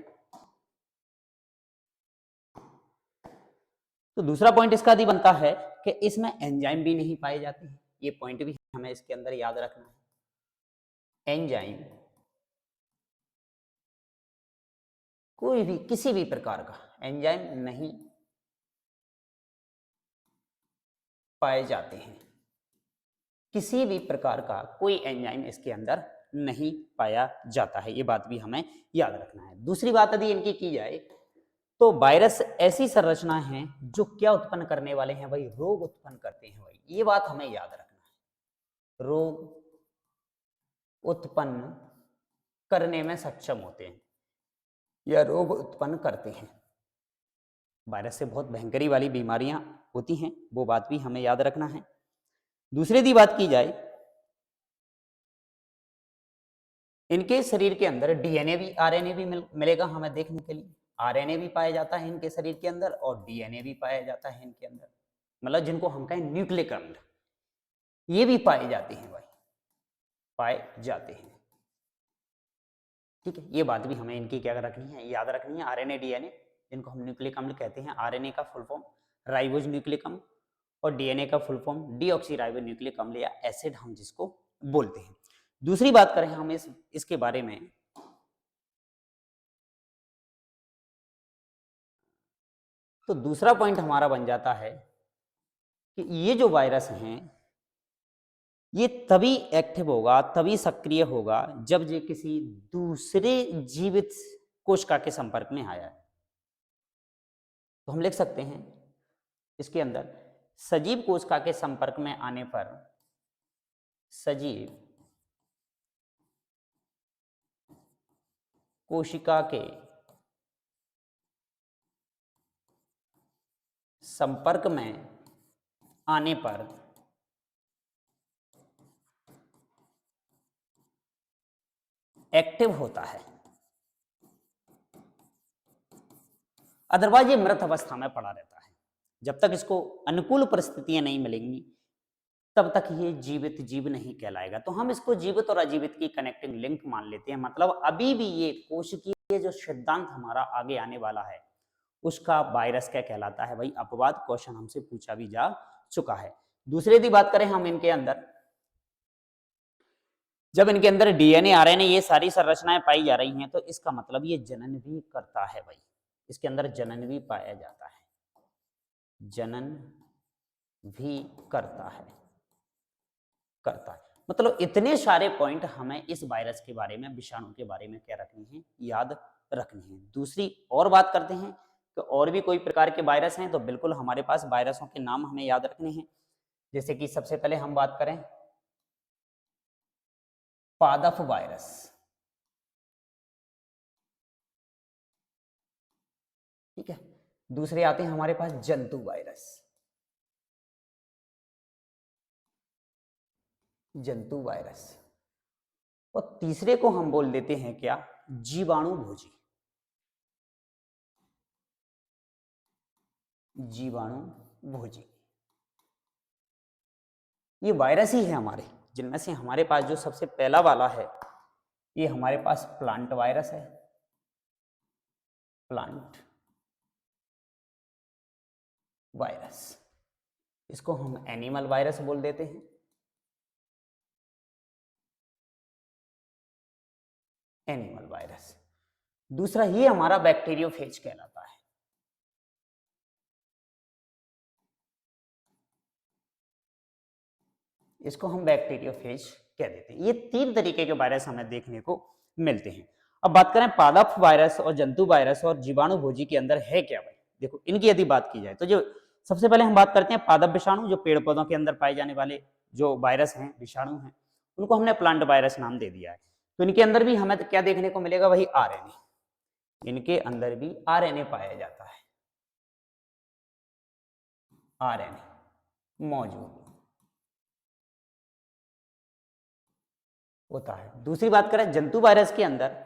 तो दूसरा पॉइंट इसका यदि बनता है कि इसमें एंजाइम भी नहीं पाए जाते हैं। ये पॉइंट भी हमें इसके अंदर याद रखना है। एंजाइम कोई भी किसी भी प्रकार का एंजाइम नहीं पाए जाते हैं, किसी भी प्रकार का कोई एंजाइम इसके अंदर नहीं पाया जाता है, ये बात भी हमें याद रखना है। दूसरी बात यदि इनकी की जाए, तो वायरस ऐसी संरचना है जो क्या उत्पन्न करने वाले हैं भाई, रोग उत्पन्न करते हैं भाई, ये बात हमें याद रखना है। रोग उत्पन्न करने में सक्षम होते हैं या रोग उत्पन्न करते हैं। वायरस से बहुत भयंकरी वाली बीमारियां होती हैं, वो बात भी हमें याद रखना है। दूसरी दी बात की जाए, इनके शरीर के अंदर डीएनए भी आरएनए भी मिलेगा हमें देखने के लिए। आरएनए भी पाया जाता है इनके शरीर के अंदर और डीएनए भी पाया जाता है इनके अंदर, मतलब जिनको हम कहें न्यूक्लिक अम्ल, ये भी पाए जाते हैं भाई, पाए जाते हैं। ठीक है, ये बात भी हमें इनकी क्या रखनी है, याद रखनी है। आरएनए डीएनए जिनको हम न्यूक्लिक अम्ल कहते हैं, आरएनए का फुल फॉर्म राइबोज न्यूक्लिक अम्ल और डीएनए का फुल फॉर्म डीऑक्सी न्यूक्लिक अम्ल या एसिड हम जिसको बोलते हैं। दूसरी बात करें हम इसके बारे में, तो दूसरा पॉइंट हमारा बन जाता है कि ये जो वायरस हैं ये तभी एक्टिव होगा, तभी सक्रिय होगा जब ये किसी दूसरे जीवित कोशिका के संपर्क में आया है। तो हम लिख सकते हैं इसके अंदर, सजीव कोशिका के संपर्क में आने पर सजीव कोशिका के संपर्क में आने पर एक्टिव होता है, अदरवाइज ये मृत अवस्था में पड़ा रहता है। जब तक इसको अनुकूल परिस्थितियां नहीं मिलेंगी तब तक ये जीवित जीव नहीं कहलाएगा। तो हम इसको जीवित और अजीवित की कनेक्टिंग लिंक मान लेते हैं। मतलब अभी भी ये कोशिकीय जो सिद्धांत हमारा आगे आने वाला है उसका वायरस क्या कहलाता है भाई, अपवाद क्वेश्चन हमसे पूछा भी जा चुका है। दूसरे की बात करें हम, इनके अंदर जब इनके अंदर डीएनए आरएनए ये सारी संरचनाएं पाई जा रही हैं तो इसका मतलब ये जनन भी करता है भाई, इसके अंदर जनन भी पाया जाता है, जनन भी करता है। मतलब इतने सारे पॉइंट हमें इस वायरस के बारे में, विषाणु के बारे में क्या रखनी है, याद रखनी है। दूसरी और बात करते हैं कि और भी कोई प्रकार के वायरस हैं, तो बिल्कुल हमारे पास वायरसों के नाम हमें याद रखने हैं। जैसे कि सबसे पहले हम बात करें पादप वायरस, ठीक है। दूसरे आते हैं हमारे पास जंतु वायरस, जंतु वायरस, और तीसरे को हम बोल देते हैं क्या, जीवाणु भोजी, जीवाणु भोजी। ये वायरस ही है हमारे, जिनमें से हमारे पास जो सबसे पहला वाला है ये हमारे पास प्लांट वायरस है, प्लांट वायरस, इसको हम एनिमल वायरस बोल देते हैं, एनिमल वायरस। दूसरा ये हमारा बैक्टीरियोफेज कहलाता है, इसको हम बैक्टीरियोफेज कह देते हैं। ये तीन तरीके के वायरस हमें देखने को मिलते हैं। अब बात करें पादप वायरस और जंतु वायरस और जीवाणु भोजी के अंदर है क्या भाई, देखो इनकी यदि बात की जाए तो जो सबसे पहले हम बात करते हैं पादप विषाणु, जो पेड़ पौधों के अंदर पाए जाने वाले जो वायरस हैं, विषाणु हैं, उनको हमने प्लांट वायरस नाम दे दिया है। तो इनके अंदर भी हमें क्या देखने को मिलेगा वही आरएनए, इनके अंदर भी आरएनए पाया जाता है, आरएनए मौजूद होता है। दूसरी बात करें जंतु वायरस के अंदर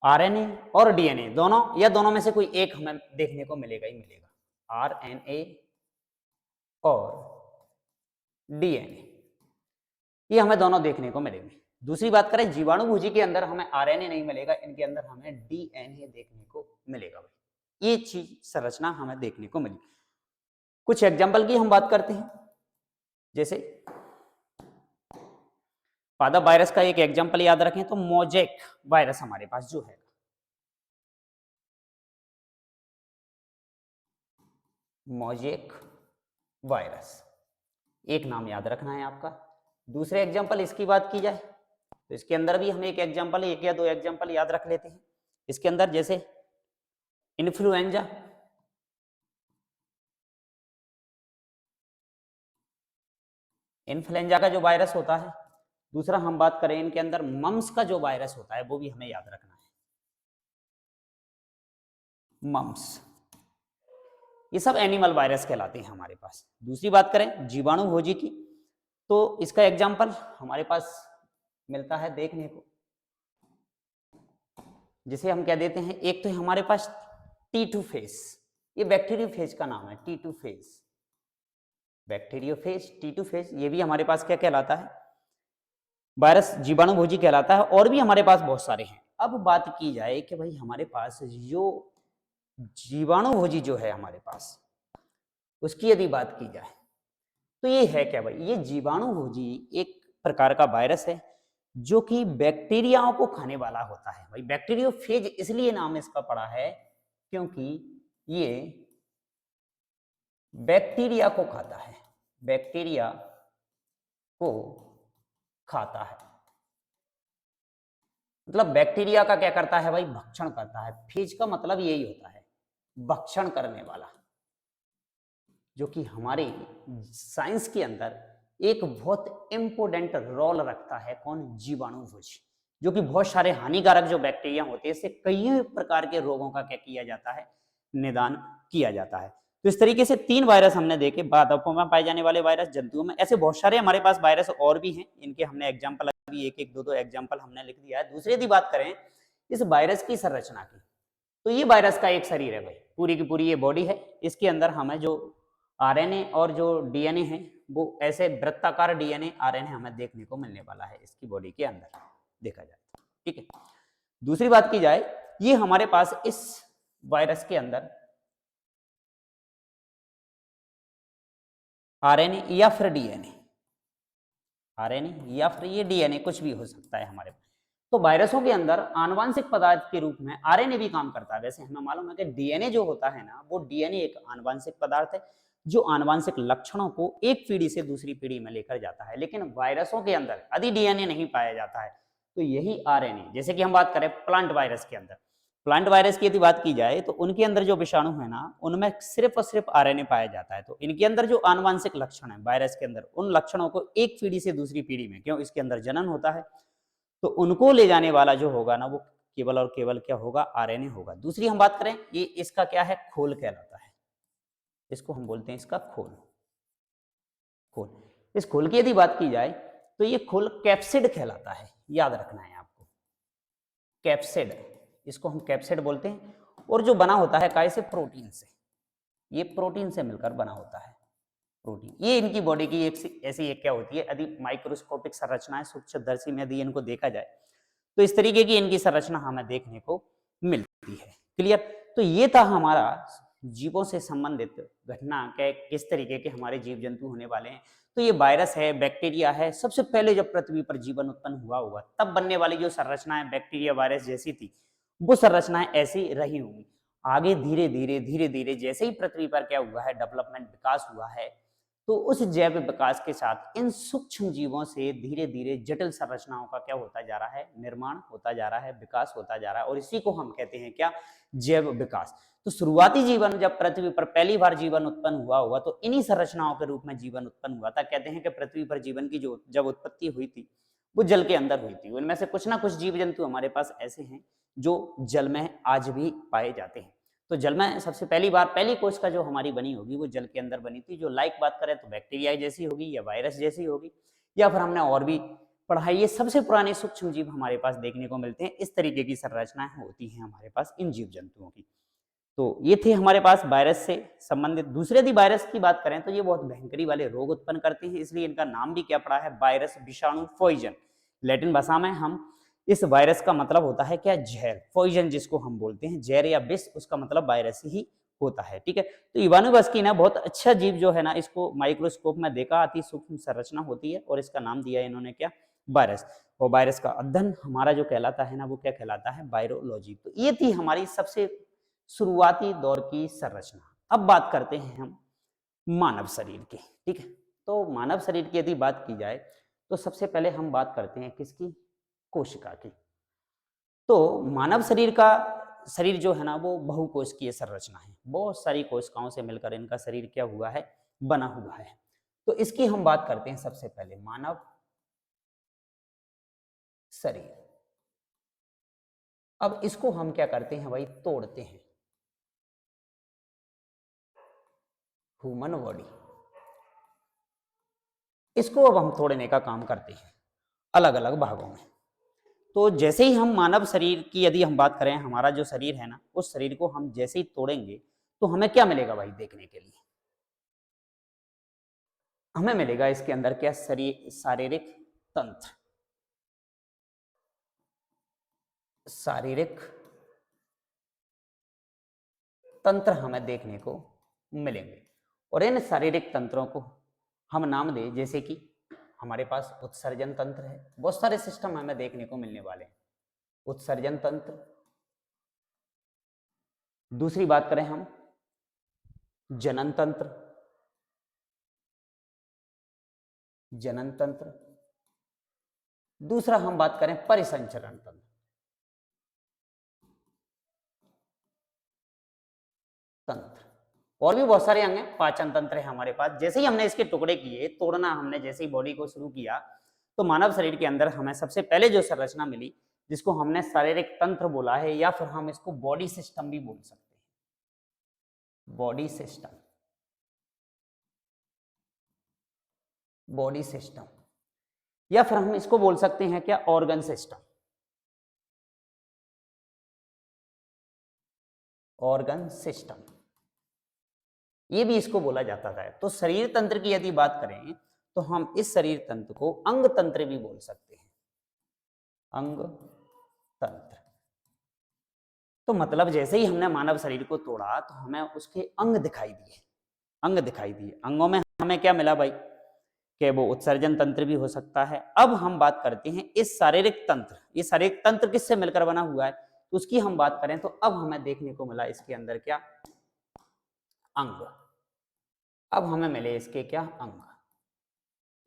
आरएनए और डीएनए दोनों या दोनों में से कोई एक हमें देखने को मिलेगा ही मिलेगा, आरएनए और डीएनए, ये हमें दोनों देखने को मिलेंगे। दूसरी बात करें जीवाणु भोजी के अंदर हमें आरएनए नहीं मिलेगा, इनके अंदर हमें डीएनए देखने को मिलेगा भाई। ये चीज संरचना हमें देखने को मिली। कुछ एग्जाम्पल की हम बात करते हैं, जैसे पादप वायरस का एक एग्जाम्पल याद रखें तो मोजेक वायरस हमारे पास जो है, मोजेक वायरस, एक नाम याद रखना है आपका। दूसरे एग्जाम्पल इसकी बात की जाए तो इसके अंदर भी हम एक एग्जाम्पल, एक या दो एग्जाम्पल याद रख लेते हैं। इसके अंदर जैसे इन्फ्लुएंजा, इन्फ्लुएंजा का जो वायरस होता है। दूसरा हम बात करें इनके अंदर मम्स का जो वायरस होता है वो भी हमें याद रखना है, मम्स, ये सब एनिमल वायरस कहलाते हैं हमारे पास। दूसरी बात करें जीवाणु भोजी की तो इसका एग्जाम्पल हमारे पास मिलता है देखने को जिसे हम क्या देते हैं, एक तो हमारे पास T2 फेज, ये बैक्टीरियोफेज का नाम है, T2 phase, bacteriophage, T2 phase. ये भी हमारे पास क्या कहलाता है, वायरस जीवाणुभोजी कहलाता है। और भी हमारे पास बहुत सारे हैं। अब बात की जाए कि भाई हमारे पास जो जीवाणुभोजी जो है हमारे पास, उसकी यदि बात की जाए तो ये है क्या भाई, ये जीवाणुभोजी एक प्रकार का वायरस है जो कि बैक्टीरियाओं को खाने वाला होता है। भाई बैक्टीरियोफेज इसलिए नाम इसका पड़ा है क्योंकि ये बैक्टीरिया को खाता है, बैक्टीरिया को खाता है। मतलब बैक्टीरिया का क्या करता है भाई, भक्षण करता है। फेज का मतलब यही होता है, भक्षण करने वाला, जो कि हमारे साइंस के अंदर एक बहुत इंपोर्टेंट रोल रखता है। कौन, जीवाणुभोजी, जो कि बहुत सारे हानिकारक जो बैक्टीरिया होते हैं, इससे कई प्रकार के रोगों का क्या किया जाता है, निदान किया जाता है। तो इस तरीके से 3 वायरस हमने देखे, पादपों में पाए जाने वाले वायरस, जंतुओं में, ऐसे बहुत सारे हमारे पास वायरस और भी हैं। इनके हमने एग्जाम्पल अभी एक एक दो दो एग्जाम्पल हमने लिख दिया है। दूसरी यदि बात करें इस वायरस की संरचना की, तो ये वायरस का एक शरीर है भाई, पूरी की पूरी ये बॉडी है। इसके अंदर हमें जो आरएनए और जो डीएनए है, वो ऐसे वृत्ताकार डीएनए आरएनए हमें देखने को मिलने वाला है इसकी बॉडी के अंदर, देखा जाए तो। ठीक है, दूसरी बात की जाए, ये हमारे पास इस वायरस के अंदर आरएनए या फिर डीएनए, आरएनए या फिर ये डीएनए, कुछ भी हो सकता है हमारे पास। तो वायरसों के अंदर आनुवांशिक पदार्थ के रूप में आरएनए भी काम करता है। वैसे हमें मालूम है कि डीएनए जो होता है ना, वो डीएनए एक आनुवांशिक पदार्थ है जो आनुवांशिक लक्षणों को एक पीढ़ी से दूसरी पीढ़ी में लेकर जाता है। लेकिन वायरसों के अंदर यदि डीएनए नहीं पाया जाता है तो यही आरएनए, जैसे कि हम बात करें प्लांट वायरस के अंदर, प्लांट वायरस की यदि बात की जाए तो उनके अंदर जो विषाणु है ना, उनमें सिर्फ और सिर्फ आरएनए पाया जाता है। तो इनके अंदर जो आनुवांशिक लक्षण है वायरस के अंदर, उन लक्षणों को एक पीढ़ी से दूसरी पीढ़ी में, क्यों, इसके अंदर जनन होता है, तो उनको ले जाने वाला जो होगा ना, वो केवल और केवल क्या होगा, आरएनए होगा। दूसरी हम बात करें, ये इसका क्या है, खोल कहलाता है, इसको हम बोलते हैं इसका खोल, खोल। इस खोल की यदि बात की जाए तो ये खोल कैप्सिड कहलाता है, याद रखना है आपको, कैप्सिड, इसको हम कैप्सिड बोलते हैं। और जो बना होता है काय से, प्रोटीन से, ये प्रोटीन से मिलकर बना होता है, प्रोटीन। ये इनकी बॉडी की एक ऐसी एक क्या होती है, यदि माइक्रोस्कोपिक संरचनाएं सूक्ष्मदर्शी में यदि इनको देखा जाए तो इस तरीके की इनकी संरचना हमें देखने को मिलती है। क्लियर। तो ये था हमारा जीवों से संबंधित घटना के किस तरीके के हमारे जीव जंतु होने वाले हैं। तो ये वायरस है, बैक्टीरिया है। सबसे पहले जब पृथ्वी पर जीवन उत्पन्न हुआ होगा तब बनने वाली जो संरचनाएं बैक्टीरिया वायरस जैसी थी, वो संरचनाएं ऐसी रही होंगी। आगे धीरे धीरे धीरे धीरे जैसे ही पृथ्वी पर क्या हुआ है, डेवलपमेंट, विकास हुआ है, तो उस जैव विकास के साथ इन सूक्ष्म जीवों से धीरे धीरे जटिल संरचनाओं का क्या होता जा रहा है, निर्माण होता जा रहा है, विकास होता जा रहा है। और इसी को हम कहते हैं क्या, जैव विकास। तो शुरुआती जीवन जब पृथ्वी पर पहली बार जीवन उत्पन्न हुआ होगा तो इन्हीं संरचनाओं के रूप में जीवन उत्पन्न हुआ था। कहते हैं कि पृथ्वी पर जीवन की जो जब उत्पत्ति हुई थी वो जल के अंदर हुई थी। उनमें से कुछ ना कुछ जीव जंतु हमारे पास ऐसे हैं जो जल में आज भी पाए जाते हैं। तो जल में सबसे पहली बार पहली कोशिका जो हमारी बनी होगी वो जल के अंदर बनी थी। जो लाइक बात करें तो बैक्टीरिया जैसी होगी या वायरस जैसी होगी, या फिर हमने और भी पढ़ा है, ये सबसे पुराने सूक्ष्म जीव हमारे पास देखने को मिलते हैं। इस तरीके की संरचनाएं होती हैं हमारे पास इन जीव जंतुओं की। तो ये थे हमारे पास वायरस से संबंधित। दूसरे यदि वायरस की बात करें तो ये बहुत भयंकरी वाले रोग उत्पन्न करते हैं, इसलिए इनका नाम भी क्या पड़ा है, वायरस, विषाणु, पॉइजन। लैटिन भाषा में हम इस वायरस का मतलब होता है क्या, जहर, पॉइजन जिसको हम बोलते हैं, जहर या विष, उसका मतलब वायरस ही होता है। ठीक है। तो इवानोवस्की की ना बहुत अच्छा जीव जो है ना, इसको माइक्रोस्कोप में देखा, अति सूक्ष्म संरचना होती है और इसका नाम दिया इन्होंने क्या, वायरस। और वायरस का अध्ययन हमारा जो कहलाता है ना, वो क्या कहलाता है, वायरोलॉजी। तो ये थी हमारी सबसे शुरुआती दौर की संरचना। अब बात करते हैं हम मानव शरीर की। ठीक है। तो मानव शरीर की यदि बात की जाए तो सबसे पहले हम बात करते हैं किसकी, कोशिका की। तो मानव शरीर का शरीर जो है ना, वो बहुकोशिकीय संरचना है। बहुत सारी कोशिकाओं से मिलकर इनका शरीर क्या हुआ है, बना हुआ है। तो इसकी हम बात करते हैं सबसे पहले, मानव शरीर। अब इसको हम क्या करते हैं भाई, तोड़ते हैं, ह्यूमन बॉडी। इसको अब हम तोड़ने का काम करते हैं अलग अलग भागों में। तो जैसे ही हम मानव शरीर की यदि हम बात करें, हमारा जो शरीर है ना, उस शरीर को हम जैसे ही तोड़ेंगे तो हमें क्या मिलेगा भाई देखने के लिए? हमें मिलेगा इसके अंदर क्या? शारीरिक तंत्र। शारीरिक तंत्र हमें देखने को मिलेंगे और इन शारीरिक तंत्रों को हम नाम दें, जैसे कि हमारे पास उत्सर्जन तंत्र है। बहुत सारे सिस्टम हमें देखने को मिलने वाले हैं। उत्सर्जन तंत्र। दूसरी बात करें हम जनन तंत्र। जनन तंत्र। दूसरा हम बात करें परिसंचरण तंत्र। तंत्र और भी बहुत सारे अंग हैं। पाचन तंत्र है हमारे पास। जैसे ही हमने इसके टुकड़े किए, तोड़ना हमने जैसे ही बॉडी को शुरू किया, तो मानव शरीर के अंदर हमें सबसे पहले जो संरचना मिली, जिसको हमने शारीरिक तंत्र बोला है, या फिर हम इसको बॉडी सिस्टम भी बोल सकते हैं। Body system. बॉडी सिस्टम या फिर हम इसको बोल सकते हैं क्या? Organ system. ऑर्गन सिस्टम ये भी इसको बोला जाता था। तो शरीर तंत्र की यदि बात करें तो हम इस शरीर तंत्र को अंग तंत्र भी बोल सकते हैं। अंग तंत्र। तो मतलब जैसे ही हमने मानव शरीर को तोड़ा तो हमें उसके अंग दिखाई दिए। अंग दिखाई दिए। अंगों में हमें क्या मिला भाई? कि वो उत्सर्जन तंत्र भी हो सकता है। अब हम बात करते हैं इस शारीरिक तंत्र। ये शारीरिक तंत्र किससे मिलकर बना हुआ है, तो उसकी हम बात करें तो अब हमें देखने को मिला इसके अंदर क्या? अंग। अब हमें मिले इसके क्या? अंग,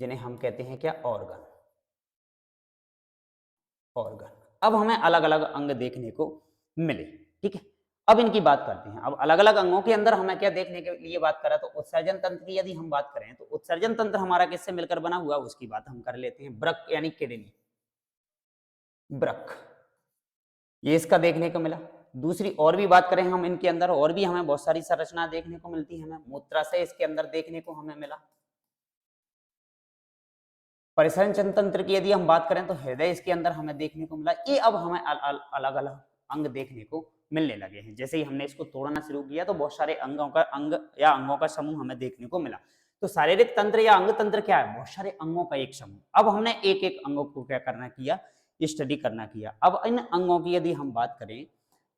जिन्हें हम कहते हैं क्या? ऑर्गन। ऑर्गन। अब हमें अलग अलग अंग देखने को मिले। ठीक है, अब इनकी बात करते हैं। अब अलग अलग अंगों के अंदर हमें क्या देखने के लिए बात करा? तो उत्सर्जन तंत्र की यदि हम बात करें तो उत्सर्जन तंत्र हमारा किससे मिलकर बना हुआ, उसकी बात हम कर लेते हैं। वृक्क यानी किडनी। वृक्क ये इसका देखने को मिला। दूसरी और भी बात करें हम इनके अंदर, और भी हमें बहुत सारी संरचना देखने को मिलती है। हमें मूत्राशय इसके अंदर देखने को हमें मिला। परिसंचरण तंत्र की यदि हम बात करें तो हृदय इसके अंदर हमें देखने को मिला। ये अब हमें अलग अलग अंग देखने को मिलने लगे हैं। जैसे ही हमने इसको तोड़ना शुरू किया तो बहुत सारे अंग या अंगों का समूह हमें देखने को मिला। तो शारीरिक तंत्र या अंग तंत्र क्या है? बहुत सारे अंगों का एक समूह। अब हमने एक एक अंगों को क्या करना किया? स्टडी करना किया। अब इन अंगों की यदि हम बात करें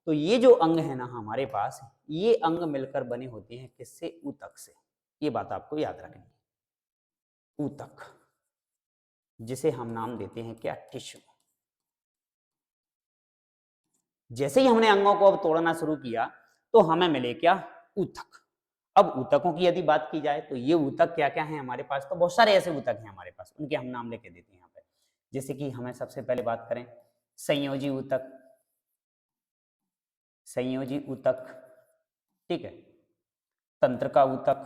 तो ये जो अंग है ना हमारे पास, ये अंग मिलकर बने होते हैं किससे? ऊतक से। ये बात आपको याद रखनी है। ऊतक, जिसे हम नाम देते हैं क्या? टिश्यू। जैसे ही हमने अंगों को अब तोड़ना शुरू किया तो हमें मिले क्या? ऊतक। अब ऊतकों की यदि बात की जाए तो ये ऊतक क्या क्या है हमारे पास? तो बहुत सारे ऐसे ऊतक हैं हमारे पास, उनके हम नाम लेके देते हैं यहाँ पे। जैसे कि हमें सबसे पहले बात करें संयोजी ऊतक। संयोजी ऊतक, ठीक है। तंत्र का ऊतक।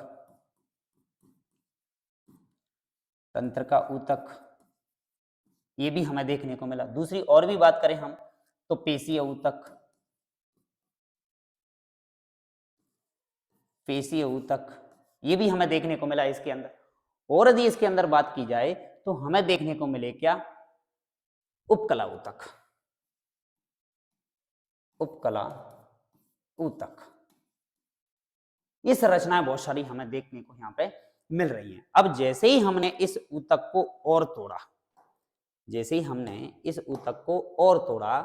तंत्र का ऊतक ये भी हमें देखने को मिला। दूसरी और भी बात करें हम तो पेशीय ऊतक। पेशीय ऊतक ये भी हमें देखने को मिला इसके अंदर। और यदि इसके अंदर बात की जाए तो हमें देखने को मिले क्या? उपकला ऊतक। उपकला ऊतक। ये संरचनाएं बहुत सारी हमें देखने को यहाँ पे मिल रही हैं। अब जैसे ही हमने इस ऊतक को और तोड़ा, जैसे ही हमने इस ऊतक को और तोड़ा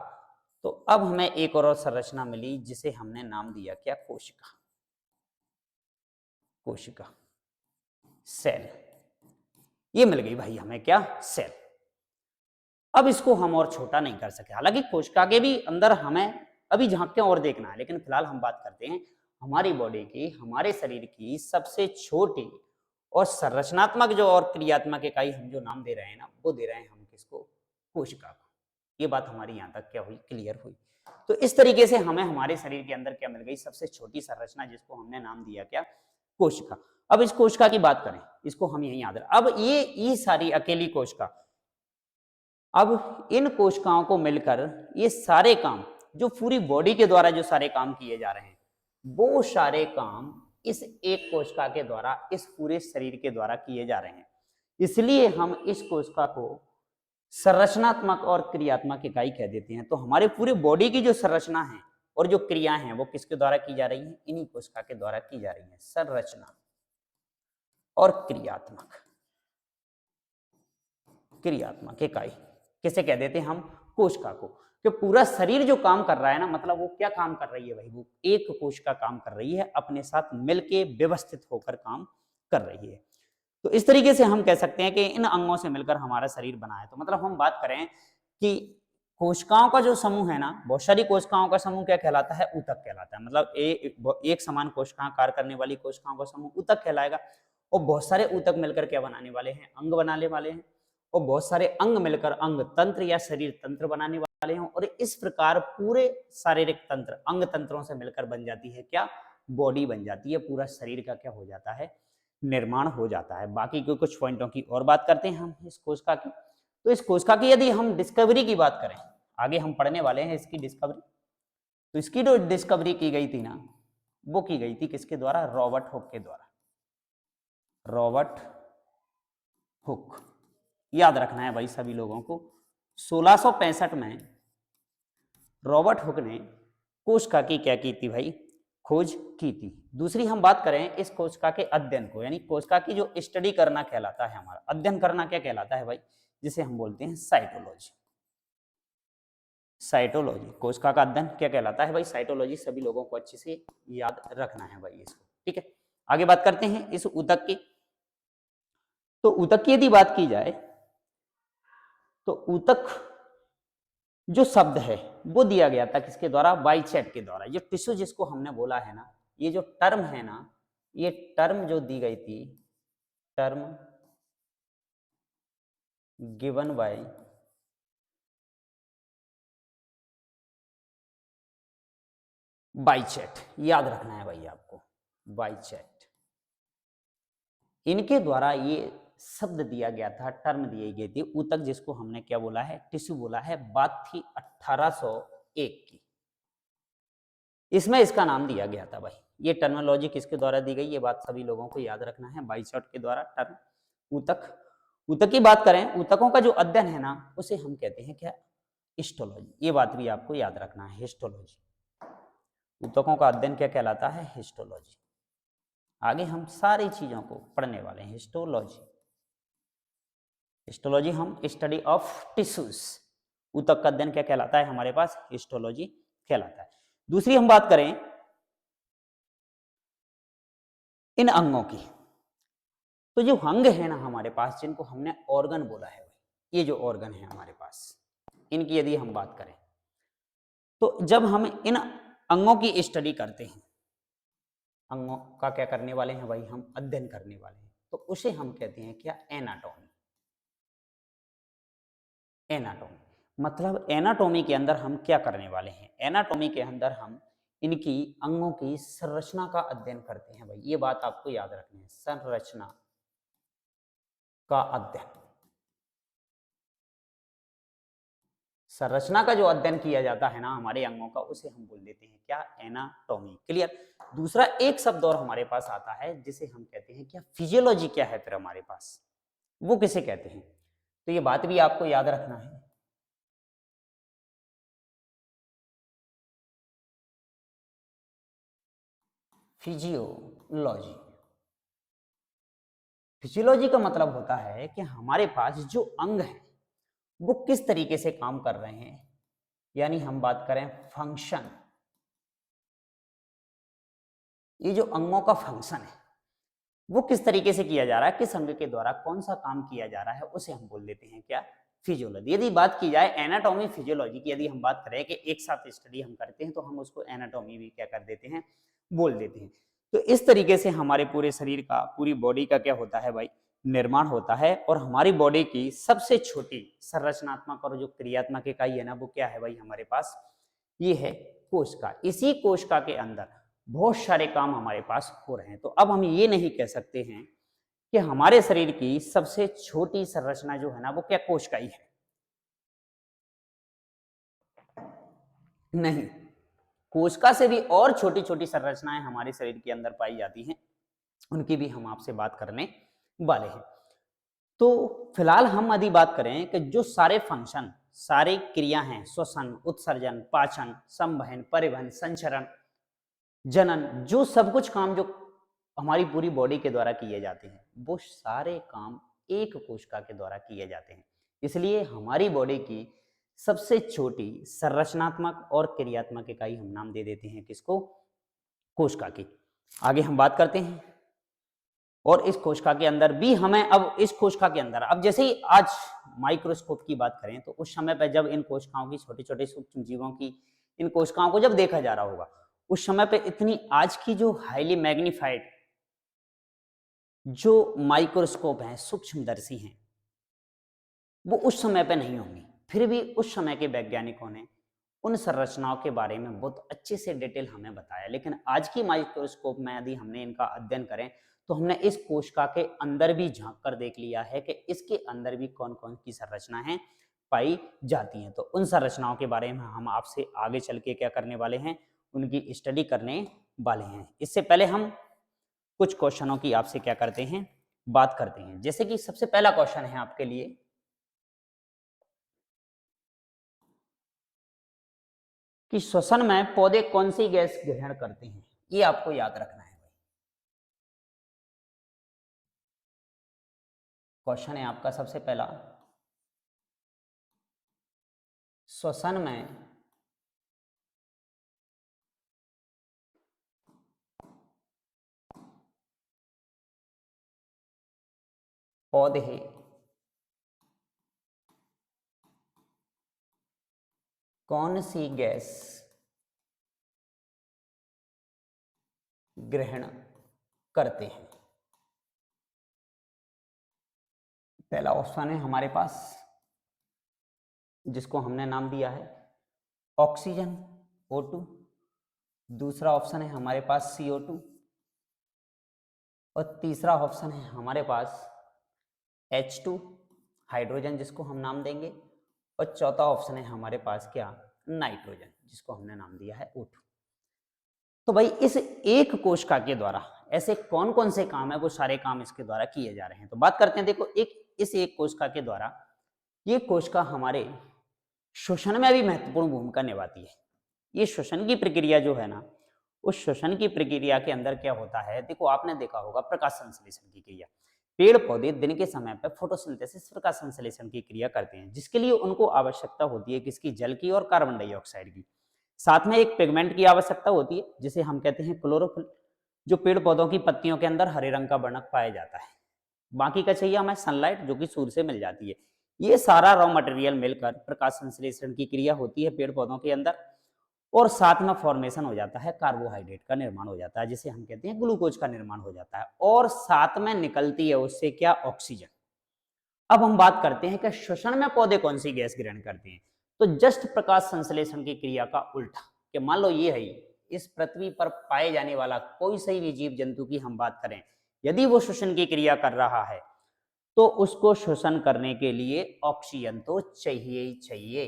तो अब हमें एक और संरचना मिली जिसे हमने नाम दिया क्या? कोशिका। कोशिका, सेल। ये मिल गई भाई हमें क्या? सेल। अब इसको हम और छोटा नहीं कर सके। हालांकि कोशिका के भी अंदर हमें अभी झांक के और देखना है, लेकिन फिलहाल हम बात करते हैं हमारी बॉडी की, हमारे शरीर की सबसे छोटी और संरचनात्मक जो और क्रियात्मक इकाई हम जो नाम दे रहे हैं ना, वो दे रहे हैं हम किसको? कोशिका को। ये बात हमारी यहाँ तक क्या हुई? क्लियर हुई। तो इस तरीके से हमें हमारे शरीर के अंदर क्या मिल गई? सबसे छोटी संरचना, जिसको हमने नाम दिया क्या? कोशिका। अब इस कोशिका की बात करें, इसको हम यही याद रखें। अब ये सारी अकेली कोशिका, अब इन कोशिकाओं को मिलकर ये सारे काम जो पूरी बॉडी के द्वारा जो सारे काम किए जा रहे हैं, वो सारे काम इस एक कोशिका के द्वारा, इस पूरे शरीर के द्वारा किए जा रहे हैं। इसलिए हम इस कोशिका को संरचनात्मक और क्रियात्मक इकाई कह देते हैं। तो हमारे पूरे बॉडी की जो संरचना है और जो क्रिया है वो किसके द्वारा की जा रही है, इन्हीं कोशिका के द्वारा की जा रही है। संरचना और क्रियात्मक इकाई किसे कह देते हैं हम, कोशिका को। कि पूरा शरीर जो काम कर रहा है ना, मतलब वो क्या काम कर रही है भाई, वो एक कोशिका काम कर रही है, अपने साथ मिलके व्यवस्थित होकर काम कर रही है। तो इस तरीके से हम कह सकते हैं कि इन अंगों से मिलकर हमारा शरीर बना है। तो मतलब हम बात करें कि कोशिकाओं का जो समूह है ना, बहुत सारी कोशिकाओं का समूह क्या कहलाता है, ऊतक कहलाता है। मतलब एक समान कोशिकाएं कार्य करने वाली कोशिकाओं का समूह ऊतक कहलाएगा। और बहुत सारे ऊतक मिलकर क्या बनाने वाले हैं, अंग बनाने वाले हैं। और बहुत सारे अंग मिलकर अंग तंत्र या शरीर तंत्र बनाने वाले हैं। और इस प्रकार पूरे शारीरिक तंत्र अंग तंत्रों से मिलकर बन जाती है क्या, बॉडी बन जाती है। पूरा शरीर का क्या हो जाता है, निर्माण हो जाता है। बाकी के कुछ पॉइंटों की और बात करते हैं हम इस कोशिका की। तो इस कोशिका की यदि हम डिस्कवरी की बात करें, आगे हम पढ़ने वाले हैं इसकी डिस्कवरी। तो इसकी जो डिस्कवरी की गई थी ना, वो की गई थी किसके द्वारा, रॉबर्ट हुक के द्वारा। रॉबर्ट हुक, याद रखना है भाई सभी लोगों को। 1665 में रॉबर्ट हुक ने कोशिका की क्या की थी भाई, खोज की थी। दूसरी हम बात करें इस कोशिका के अध्ययन को, यानी कोशिका की जो स्टडी करना कहलाता है, हमारा अध्ययन करना क्या कहलाता है भाई, जिसे हम बोलते हैं साइटोलॉजी। साइटोलॉजी, कोशिका का अध्ययन क्या कहलाता है भाई, साइटोलॉजी। सभी लोगों को अच्छे से याद रखना है भाई इसको, ठीक है। आगे बात करते हैं इस ऊतक की। तो ऊतक की यदि बात की जाए तो ऊतक जो शब्द है वो दिया गया था किसके द्वारा, वाइचेट के द्वारा। ये टिश्यू जिसको हमने बोला है ना, ये जो टर्म है ना, ये टर्म जो दी गई थी, टर्म गिवन बाय वाइचेट, याद रखना है भाई आपको, वाइचेट। इनके द्वारा ये शब्द दिया गया था, टर्म दी गई थी ऊतक, जिसको हमने क्या बोला है, टिश्यू बोला है। बात थी 1801 की, इसमें इसका नाम दिया गया था भाई। ये टर्मिनोलॉजी किसके द्वारा दी गई, ये बात सभी लोगों को याद रखना है, वाइचेट के द्वारा टर्म ऊतक। ऊतक की बात करें, ऊतकों का जो अध्ययन है ना, उसे हम कहते हैं क्या, हिस्टोलॉजी। ये बात भी आपको याद रखना है, हिस्टोलॉजी। ऊतकों का अध्ययन क्या कहलाता है, हिस्टोलॉजी। आगे हम सारी चीजों को पढ़ने वाले हैं, हिस्टोलॉजी। हिस्टोलॉजी हम स्टडी ऑफ टिश्यूज, ऊतक का अध्ययन क्या कहलाता है हमारे पास, हिस्टोलॉजी कहलाता है। दूसरी हम बात करें इन अंगों की, तो जो अंग है ना हमारे पास, जिनको हमने ऑर्गन बोला है, ये जो ऑर्गन है हमारे पास, इनकी यदि हम बात करें, तो जब हम इन अंगों की स्टडी करते हैं, अंगों का क्या करने वाले हैं भाई, हम अध्ययन करने वाले हैं, तो उसे हम कहते हैं क्या, एनाटॉमी। एनाटॉमी मतलब एनाटॉमी के अंदर हम क्या करने वाले हैं, एनाटॉमी के अंदर हम इनकी अंगों की संरचना का अध्ययन करते हैं भाई। ये बात आपको याद रखनी है, संरचना का अध्ययन। संरचना का जो अध्ययन किया जाता है ना हमारे अंगों का, उसे हम बोल देते हैं क्या, एनाटॉमी। क्लियर। दूसरा एक शब्द और हमारे पास आता है जिसे हम कहते हैं क्या, फिजियोलॉजी। क्या है फिर हमारे पास, वो किसे कहते हैं, तो ये बात भी आपको याद रखना है। फिजियोलॉजी, फिजियोलॉजी का मतलब होता है कि हमारे पास जो अंग है वो किस तरीके से काम कर रहे हैं, यानी हम बात करें फंक्शन। ये जो अंगों का फंक्शन है वो किस तरीके से किया जा रहा है, किस अंग के द्वारा कौन सा काम किया जा रहा है, उसे हम बोल देते हैं क्या, फिजियोलॉजी। यदि बात की जाए एनाटॉमी फिजियोलॉजी की, यदि हम बात करें कि एक साथ स्टडी हम करते हैं, तो हम उसको एनाटॉमी भी क्या कर देते हैं, बोल देते हैं। तो इस तरीके से हमारे पूरे शरीर का, पूरी बॉडी का क्या होता है भाई, निर्माण होता है। और हमारी बॉडी की सबसे छोटी संरचनात्मक और जो क्रियात्मक इकाई है ना, वो क्या है भाई हमारे पास, ये है कोशिका। इसी कोशिका के अंदर बहुत सारे काम हमारे पास हो रहे हैं। तो अब हम ये नहीं कह सकते हैं कि हमारे शरीर की सबसे छोटी संरचना जो है ना, वो क्या कोशिका ही है, नहीं। कोशिका से भी और छोटी छोटी संरचनाएं हमारे शरीर के अंदर पाई जाती हैं, उनकी भी हम आपसे बात करने वाले हैं। तो फिलहाल हम यदि बात करें कि जो सारे फंक्शन, सारी क्रिया हैं, श्वसन, उत्सर्जन, पाचन, संवहन, परिवहन, संचरण, जनन, जो सब कुछ काम जो हमारी पूरी बॉडी के द्वारा किए जाते हैं, वो सारे काम एक कोशिका के द्वारा किए जाते हैं। इसलिए हमारी बॉडी की सबसे छोटी संरचनात्मक और क्रियात्मक इकाई हम नाम दे देते हैं किसको? कोशिका की। आगे हम बात करते हैं। और इस कोशिका के अंदर भी हमें, अब इस कोशिका के अंदर, अब जैसे ही आज माइक्रोस्कोप की बात करें तो उस समय पर जब इन कोशिकाओं की, छोटे छोटे सूक्ष्म जीवों की इन कोशिकाओं को जब देखा जा रहा होगा, उस समय पे इतनी आज की जो हाईली मैग्नीफाइड जो माइक्रोस्कोप हैं, सूक्ष्मदर्शी हैं, वो उस समय पे नहीं होंगी। फिर भी उस समय के वैज्ञानिकों ने उन संरचनाओं के बारे में बहुत अच्छे से डिटेल हमें बताया। लेकिन आज की माइक्रोस्कोप में यदि हमने इनका अध्ययन करें तो हमने इस कोशिका के अंदर भी झांक कर देख लिया है कि इसके अंदर भी कौन कौन की संरचनाएं पाई जाती हैं। तो उन संरचनाओं के बारे में हम आपसे आगे चल के क्या करने वाले हैं, उनकी स्टडी करने वाले हैं। इससे पहले हम कुछ क्वेश्चनों की आपसे क्या करते हैं, बात करते हैं। जैसे कि सबसे पहला क्वेश्चन है आपके लिए कि श्वसन में पौधे कौन सी गैस ग्रहण करते हैं, ये आपको याद रखना है। क्वेश्चन है आपका सबसे पहला, श्वसन में पौधे कौन सी गैस ग्रहण करते हैं। पहला ऑप्शन है हमारे पास जिसको हमने नाम दिया है ऑक्सीजन O2, दूसरा ऑप्शन है हमारे पास CO2 और तीसरा ऑप्शन है हमारे पास H2 हाइड्रोजन जिसको हम नाम देंगे, और चौथा ऑप्शन है हमारे पास क्या, नाइट्रोजन जिसको हमने नाम दिया है O2। तो भाई इस एक कोशिका के द्वारा ऐसे कौन कौन से काम है, वो सारे काम इसके द्वारा किए जा रहे हैं। तो बात करते हैं, देखो इस एक कोशिका के द्वारा ये कोशिका हमारे श्वसन में भी महत्वपूर्ण भूमिका निभाती है। ये श्वसन की प्रक्रिया जो है ना, उस श्वसन की प्रक्रिया के अंदर क्या होता है, देखो आपने देखा होगा प्रकाश संश्लेषण की क्रिया। पेड़ पौधे दिन के समय पर फोटोसिंथेसिस, प्रकाश संश्लेषण की क्रिया करते हैं, जिसके लिए उनको आवश्यकता होती है किसकी, जल की और कार्बन डाइऑक्साइड की। साथ में एक पिगमेंट की आवश्यकता होती है जिसे हम कहते हैं क्लोरोफिल, जो पेड़ पौधों की पत्तियों के अंदर हरे रंग का वर्णक पाया जाता है। बाकी का चाहिए हमें सनलाइट जो कि सूर्य से मिल जाती है। ये सारा रॉ मटेरियल मिलकर प्रकाश संश्लेषण की क्रिया होती है पेड़ पौधों के अंदर, और साथ में फॉर्मेशन हो जाता है, कार्बोहाइड्रेट का निर्माण हो जाता है जिसे हम कहते हैं ग्लूकोज का निर्माण हो जाता है, और साथ में निकलती है उससे क्या, ऑक्सीजन। अब हम बात करते हैं कि श्वसन में पौधे कौन सी गैस ग्रहण करते हैं। तो जस्ट प्रकाश संश्लेषण की क्रिया का उल्टा, कि मान लो ये है इस पृथ्वी पर पाए जाने वाला कोई सही भी जीव जंतु की हम बात करें, यदि वो श्वसन की क्रिया कर रहा है तो उसको श्वसन करने के लिए ऑक्सीजन तो चाहिए ही चाहिए,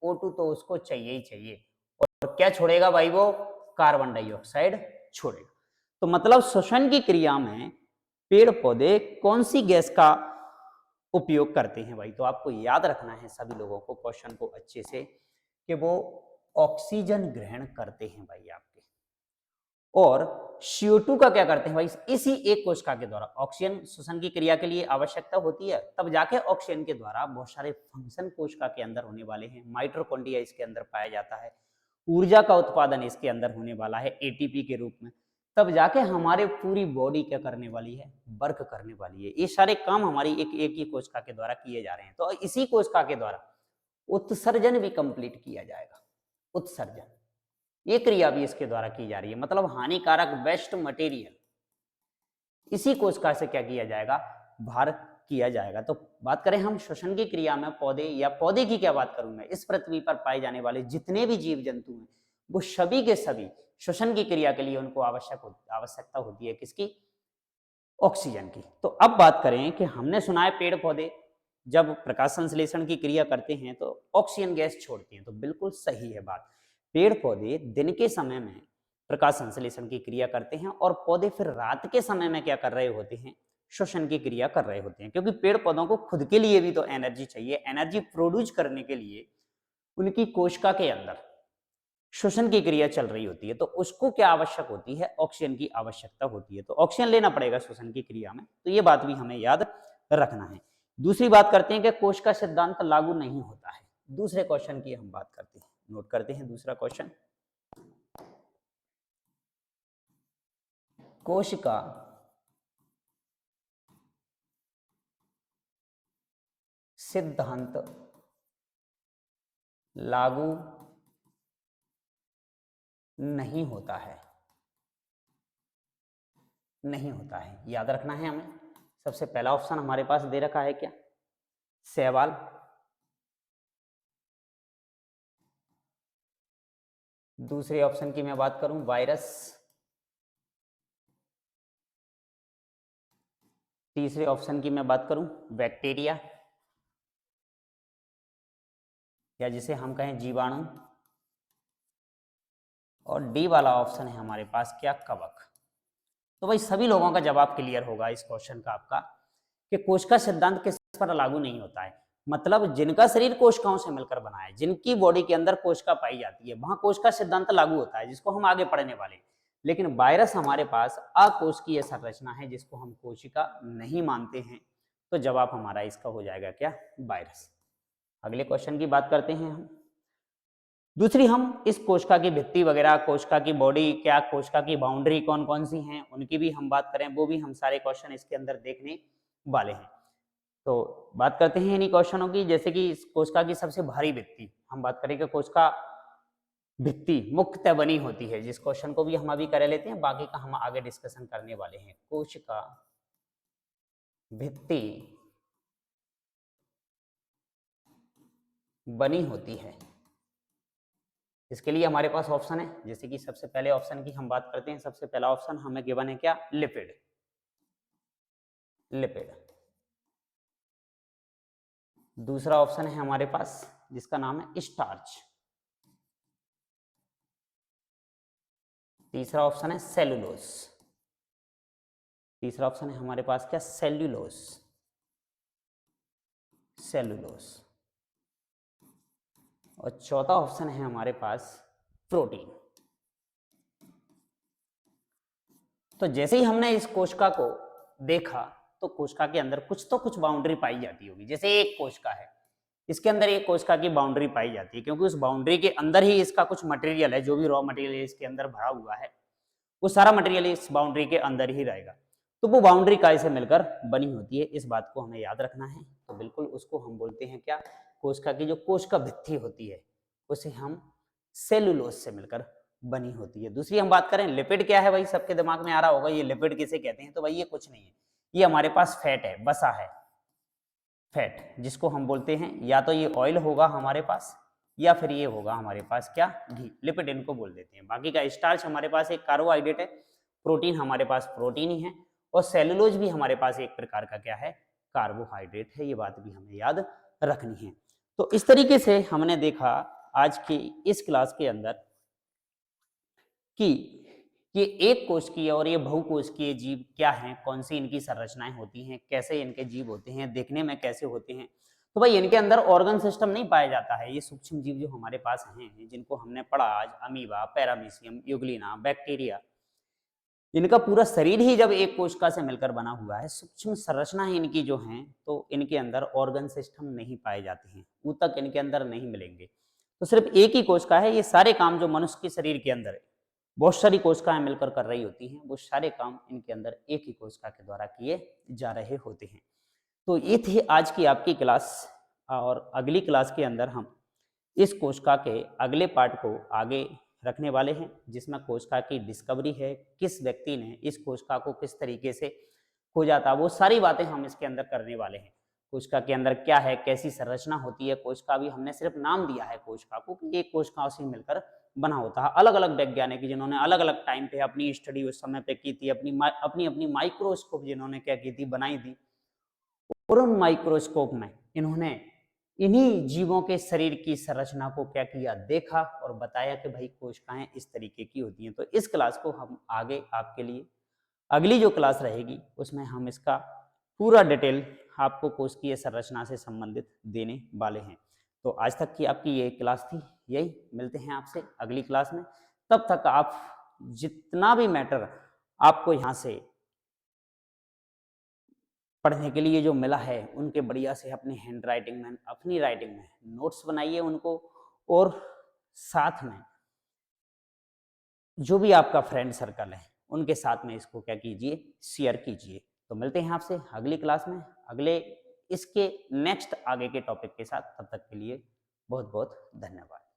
O2 तो उसको चाहिए ही चाहिए। और क्या छोड़ेगा भाई, वो कार्बन डाइऑक्साइड छोड़ेगा। तो मतलब श्वसन की क्रिया में पेड़ पौधे कौन सी गैस का उपयोग करते हैं भाई, तो आपको याद रखना है सभी लोगों को क्वेश्चन को अच्छे से, कि वो ऑक्सीजन ग्रहण करते हैं भाई आपके। और CO2 का क्या करते हैं भाई, इसी एक कोशिका के द्वारा ऑक्सीजन श्वसन की क्रिया के लिए आवश्यकता होती है, तब जाके ऑक्सीजन के द्वारा बहुत सारे फंक्शन कोशिका के अंदर होने वाले हैं। माइटोकॉन्ड्रिया इसके अंदर पाया जाता है, ऊर्जा का उत्पादन इसके अंदर होने वाला है ATP के रूप में, तब जाके हमारे पूरी बॉडी क्या करने वाली है, वर्क करने वाली है। ये सारे काम हमारी एक ही कोशिका के द्वारा किए जा रहे हैं। तो इसी कोशिका के द्वारा उत्सर्जन भी कंप्लीट किया जाएगा। उत्सर्जन ये क्रिया भी इसके द्वारा की जा रही है, मतलब हानिकारक वेस्ट मटेरियल इसी कोशिका से क्या किया जाएगा, बाहर किया जाएगा। तो बात करें हम श्वसन की क्रिया में पौधे, या पौधे की क्या बात करूं मैं, इस पृथ्वी पर पाए जाने वाले जितने भी जीव जंतु हैं वो सभी के सभी श्वसन की क्रिया के लिए उनको आवश्यकता होती है किसकी, ऑक्सीजन की। तो अब बात करें कि हमने सुना है पेड़ पौधे जब प्रकाश संश्लेषण की क्रिया करते हैं तो ऑक्सीजन गैस छोड़ते हैं, तो बिल्कुल सही है बात। पेड़ पौधे दिन के समय में प्रकाश संश्लेषण की क्रिया करते हैं, और पौधे फिर रात के समय में क्या कर रहे होते हैं, श्वसन की क्रिया कर रहे होते हैं, क्योंकि पेड़ पौधों को खुद के लिए भी तो एनर्जी चाहिए। एनर्जी प्रोड्यूस करने के लिए उनकी कोशिका के अंदर श्वसन की क्रिया चल रही होती है, तो उसको क्या आवश्यक होती है? ऑक्सीजन की आवश्यकता होती है, तो ऑक्सीजन लेना पड़ेगा श्वसन की क्रिया में। तो ये बात भी हमें याद रखना है। दूसरी बात करते हैं कि कोश का सिद्धांत लागू नहीं होता है। दूसरे क्वेश्चन की हम बात करते हैं, नोट करते हैं दूसरा क्वेश्चन। कोश का सिद्धांत लागू नहीं होता है, नहीं होता है, याद रखना है हमें। सबसे पहला ऑप्शन हमारे पास दे रखा है क्या? शैवाल। दूसरे ऑप्शन की मैं बात करूं, वायरस। तीसरे ऑप्शन की मैं बात करूं, बैक्टीरिया, या जिसे हम कहें जीवाणु। और डी वाला ऑप्शन है हमारे पास क्या? कवक। तो भाई सभी लोगों का जवाब क्लियर होगा इस क्वेश्चन का आपका, कि कोशिका सिद्धांत किस पर लागू नहीं होता है। मतलब जिनका शरीर कोशिकाओं से मिलकर बना है, जिनकी बॉडी के अंदर कोशिका पाई जाती है, वहां कोशिका सिद्धांत लागू होता है, जिसको हम आगे पढ़ने वाले हैं। लेकिन वायरस हमारे पास अकोशिकीय संरचना है, जिसको हम कोशिका नहीं मानते हैं। तो जवाब हमारा इसका हो जाएगा क्या? वायरस। अगले क्वेश्चन की बात करते हैं हम। दूसरी, हम इस कोशिका की भित्ति वगैरह, कोशिका की बॉडी, क्या कोशिका की बाउंड्री कौन कौन सी हैं, उनकी भी हम बात करें, वो भी हम सारे क्वेश्चन इसके अंदर देखने वाले हैं। तो बात करते हैं इन्हीं क्वेश्चनों की। जैसे कि इस कोशिका की सबसे भारी भित्ति हम बात करेंगे, कोशिका भित्ति मुख्यतः बनी होती है, जिस क्वेश्चन को भी हम अभी कर लेते हैं, बाकी का हम आगे डिस्कशन करने वाले हैं। कोशिका भित्ति बनी होती है, इसके लिए हमारे पास ऑप्शन है। जैसे कि सबसे पहले ऑप्शन की हम बात करते हैं। सबसे पहला ऑप्शन हमें गिवन है क्या? लिपिड। लिपिड। दूसरा ऑप्शन है हमारे पास जिसका नाम है स्टार्च। तीसरा ऑप्शन है सेलुलोज। तीसरा ऑप्शन है हमारे पास क्या? सेल्यूलोज। सेलुलोज। और चौथा ऑप्शन है हमारे पास प्रोटीन। तो जैसे ही हमने इस कोशिका को देखा, तो कोशिका के अंदर कुछ तो कुछ बाउंड्री पाई जाती होगी। जैसे एक कोशिका है, इसके अंदर एक कोशिका की बाउंड्री पाई जाती है, क्योंकि उस बाउंड्री के अंदर ही इसका कुछ मटेरियल है, जो भी रॉ मटेरियल इसके अंदर भरा हुआ है, वो सारा मटेरियल इस बाउंड्री के अंदर ही रहेगा। तो वो बाउंड्री काय से मिलकर बनी होती है, इस बात को हमें याद रखना है। तो बिल्कुल उसको हम बोलते हैं क्या? कोशिका की जो कोशिका भित्ति होती है, उसे हम सेलुलोज से मिलकर बनी होती है। दूसरी हम बात करें लिपिड, क्या है भाई? सबके दिमाग में आ रहा होगा ये लिपिड किसे कहते हैं। तो भाई ये कुछ नहीं है, ये हमारे पास फैट है, वसा है, फैट, जिसको हम बोलते हैं या तो ये ऑयल होगा हमारे पास, या फिर ये होगा हमारे पास क्या? घी। लिपिड इनको बोल देते हैं। बाकी का स्टार्च हमारे पास एक कार्बोहाइड्रेट है, प्रोटीन हमारे पास प्रोटीन ही है, और सेलुलोज भी हमारे पास एक प्रकार का क्या है? कार्बोहाइड्रेट है। ये बात भी हमें याद रखनी है। तो इस तरीके से हमने देखा आज की इस क्लास के अंदर कि ये एक कोशिकीय और ये बहुकोशिकीय जीव क्या हैं, कौन सी इनकी संरचनाएं होती हैं, कैसे इनके जीव होते हैं, देखने में कैसे होते हैं। तो भाई इनके अंदर ऑर्गन सिस्टम नहीं पाया जाता है। ये सूक्ष्म जीव जो हमारे पास हैं, जिनको हमने पढ़ा आज, अमीबा, पैरामीशियम, यूग्लिना, बैक्टीरिया, इनका पूरा शरीर ही जब एक कोशिका से मिलकर बना हुआ है, सूक्ष्म संरचना है इनकी जो है, तो इनके अंदर ऑर्गन सिस्टम नहीं पाए जाते हैं, ऊतक इनके अंदर नहीं मिलेंगे। तो सिर्फ एक ही कोशिका है, ये सारे काम जो मनुष्य के शरीर के अंदर है, बहुत सारी कोशिकाएं मिलकर कर रही होती हैं, वो सारे काम इनके अंदर एक ही कोशिका के द्वारा किए जा रहे होते हैं। तो ये थी आज की आपकी क्लास, और अगली क्लास के अंदर हम इस कोशिका के अगले पार्ट को आगे रखने वाले हैं, जिसमें कोशिका की डिस्कवरी है, किस व्यक्ति ने इस कोशिका को किस तरीके से खोजा था, वो सारी बातें हम इसके अंदर करने वाले हैं। कोशिका के अंदर क्या है, कैसी संरचना होती है, कोशिका भी हमने सिर्फ नाम दिया है कोशिका को कि एक कोशिकाओं से मिलकर बना होता है। अलग अलग वैज्ञानिक जिन्होंने अलग अलग टाइम पे अपनी स्टडी उस समय पे की थी, अपनी अपनी माइक्रोस्कोप जिन्होंने क्या की थी, बनाई थी, और उन माइक्रोस्कोप में इन्होंने इन्हीं जीवों के शरीर की संरचना को क्या किया, देखा और बताया कि भाई कोशिकाएं इस तरीके की होती हैं। तो इस क्लास को हम आगे आपके लिए अगली जो क्लास रहेगी उसमें हम इसका पूरा डिटेल आपको कोशिकीय संरचना से संबंधित देने वाले हैं। तो आज तक की आपकी ये क्लास थी, यही मिलते हैं आपसे अगली क्लास में। तब तक आप जितना भी मैटर आपको यहाँ से पढ़ने के लिए जो मिला है, उनके बढ़िया से अपनी हैंड राइटिंग में, अपनी राइटिंग में नोट्स बनाइए उनको, और साथ में जो भी आपका फ्रेंड सर्कल है उनके साथ में इसको क्या कीजिए, शेयर कीजिए। तो मिलते हैं आपसे अगली क्लास में, अगले इसके नेक्स्ट आगे के टॉपिक के साथ। तब तक के लिए बहुत बहुत धन्यवाद।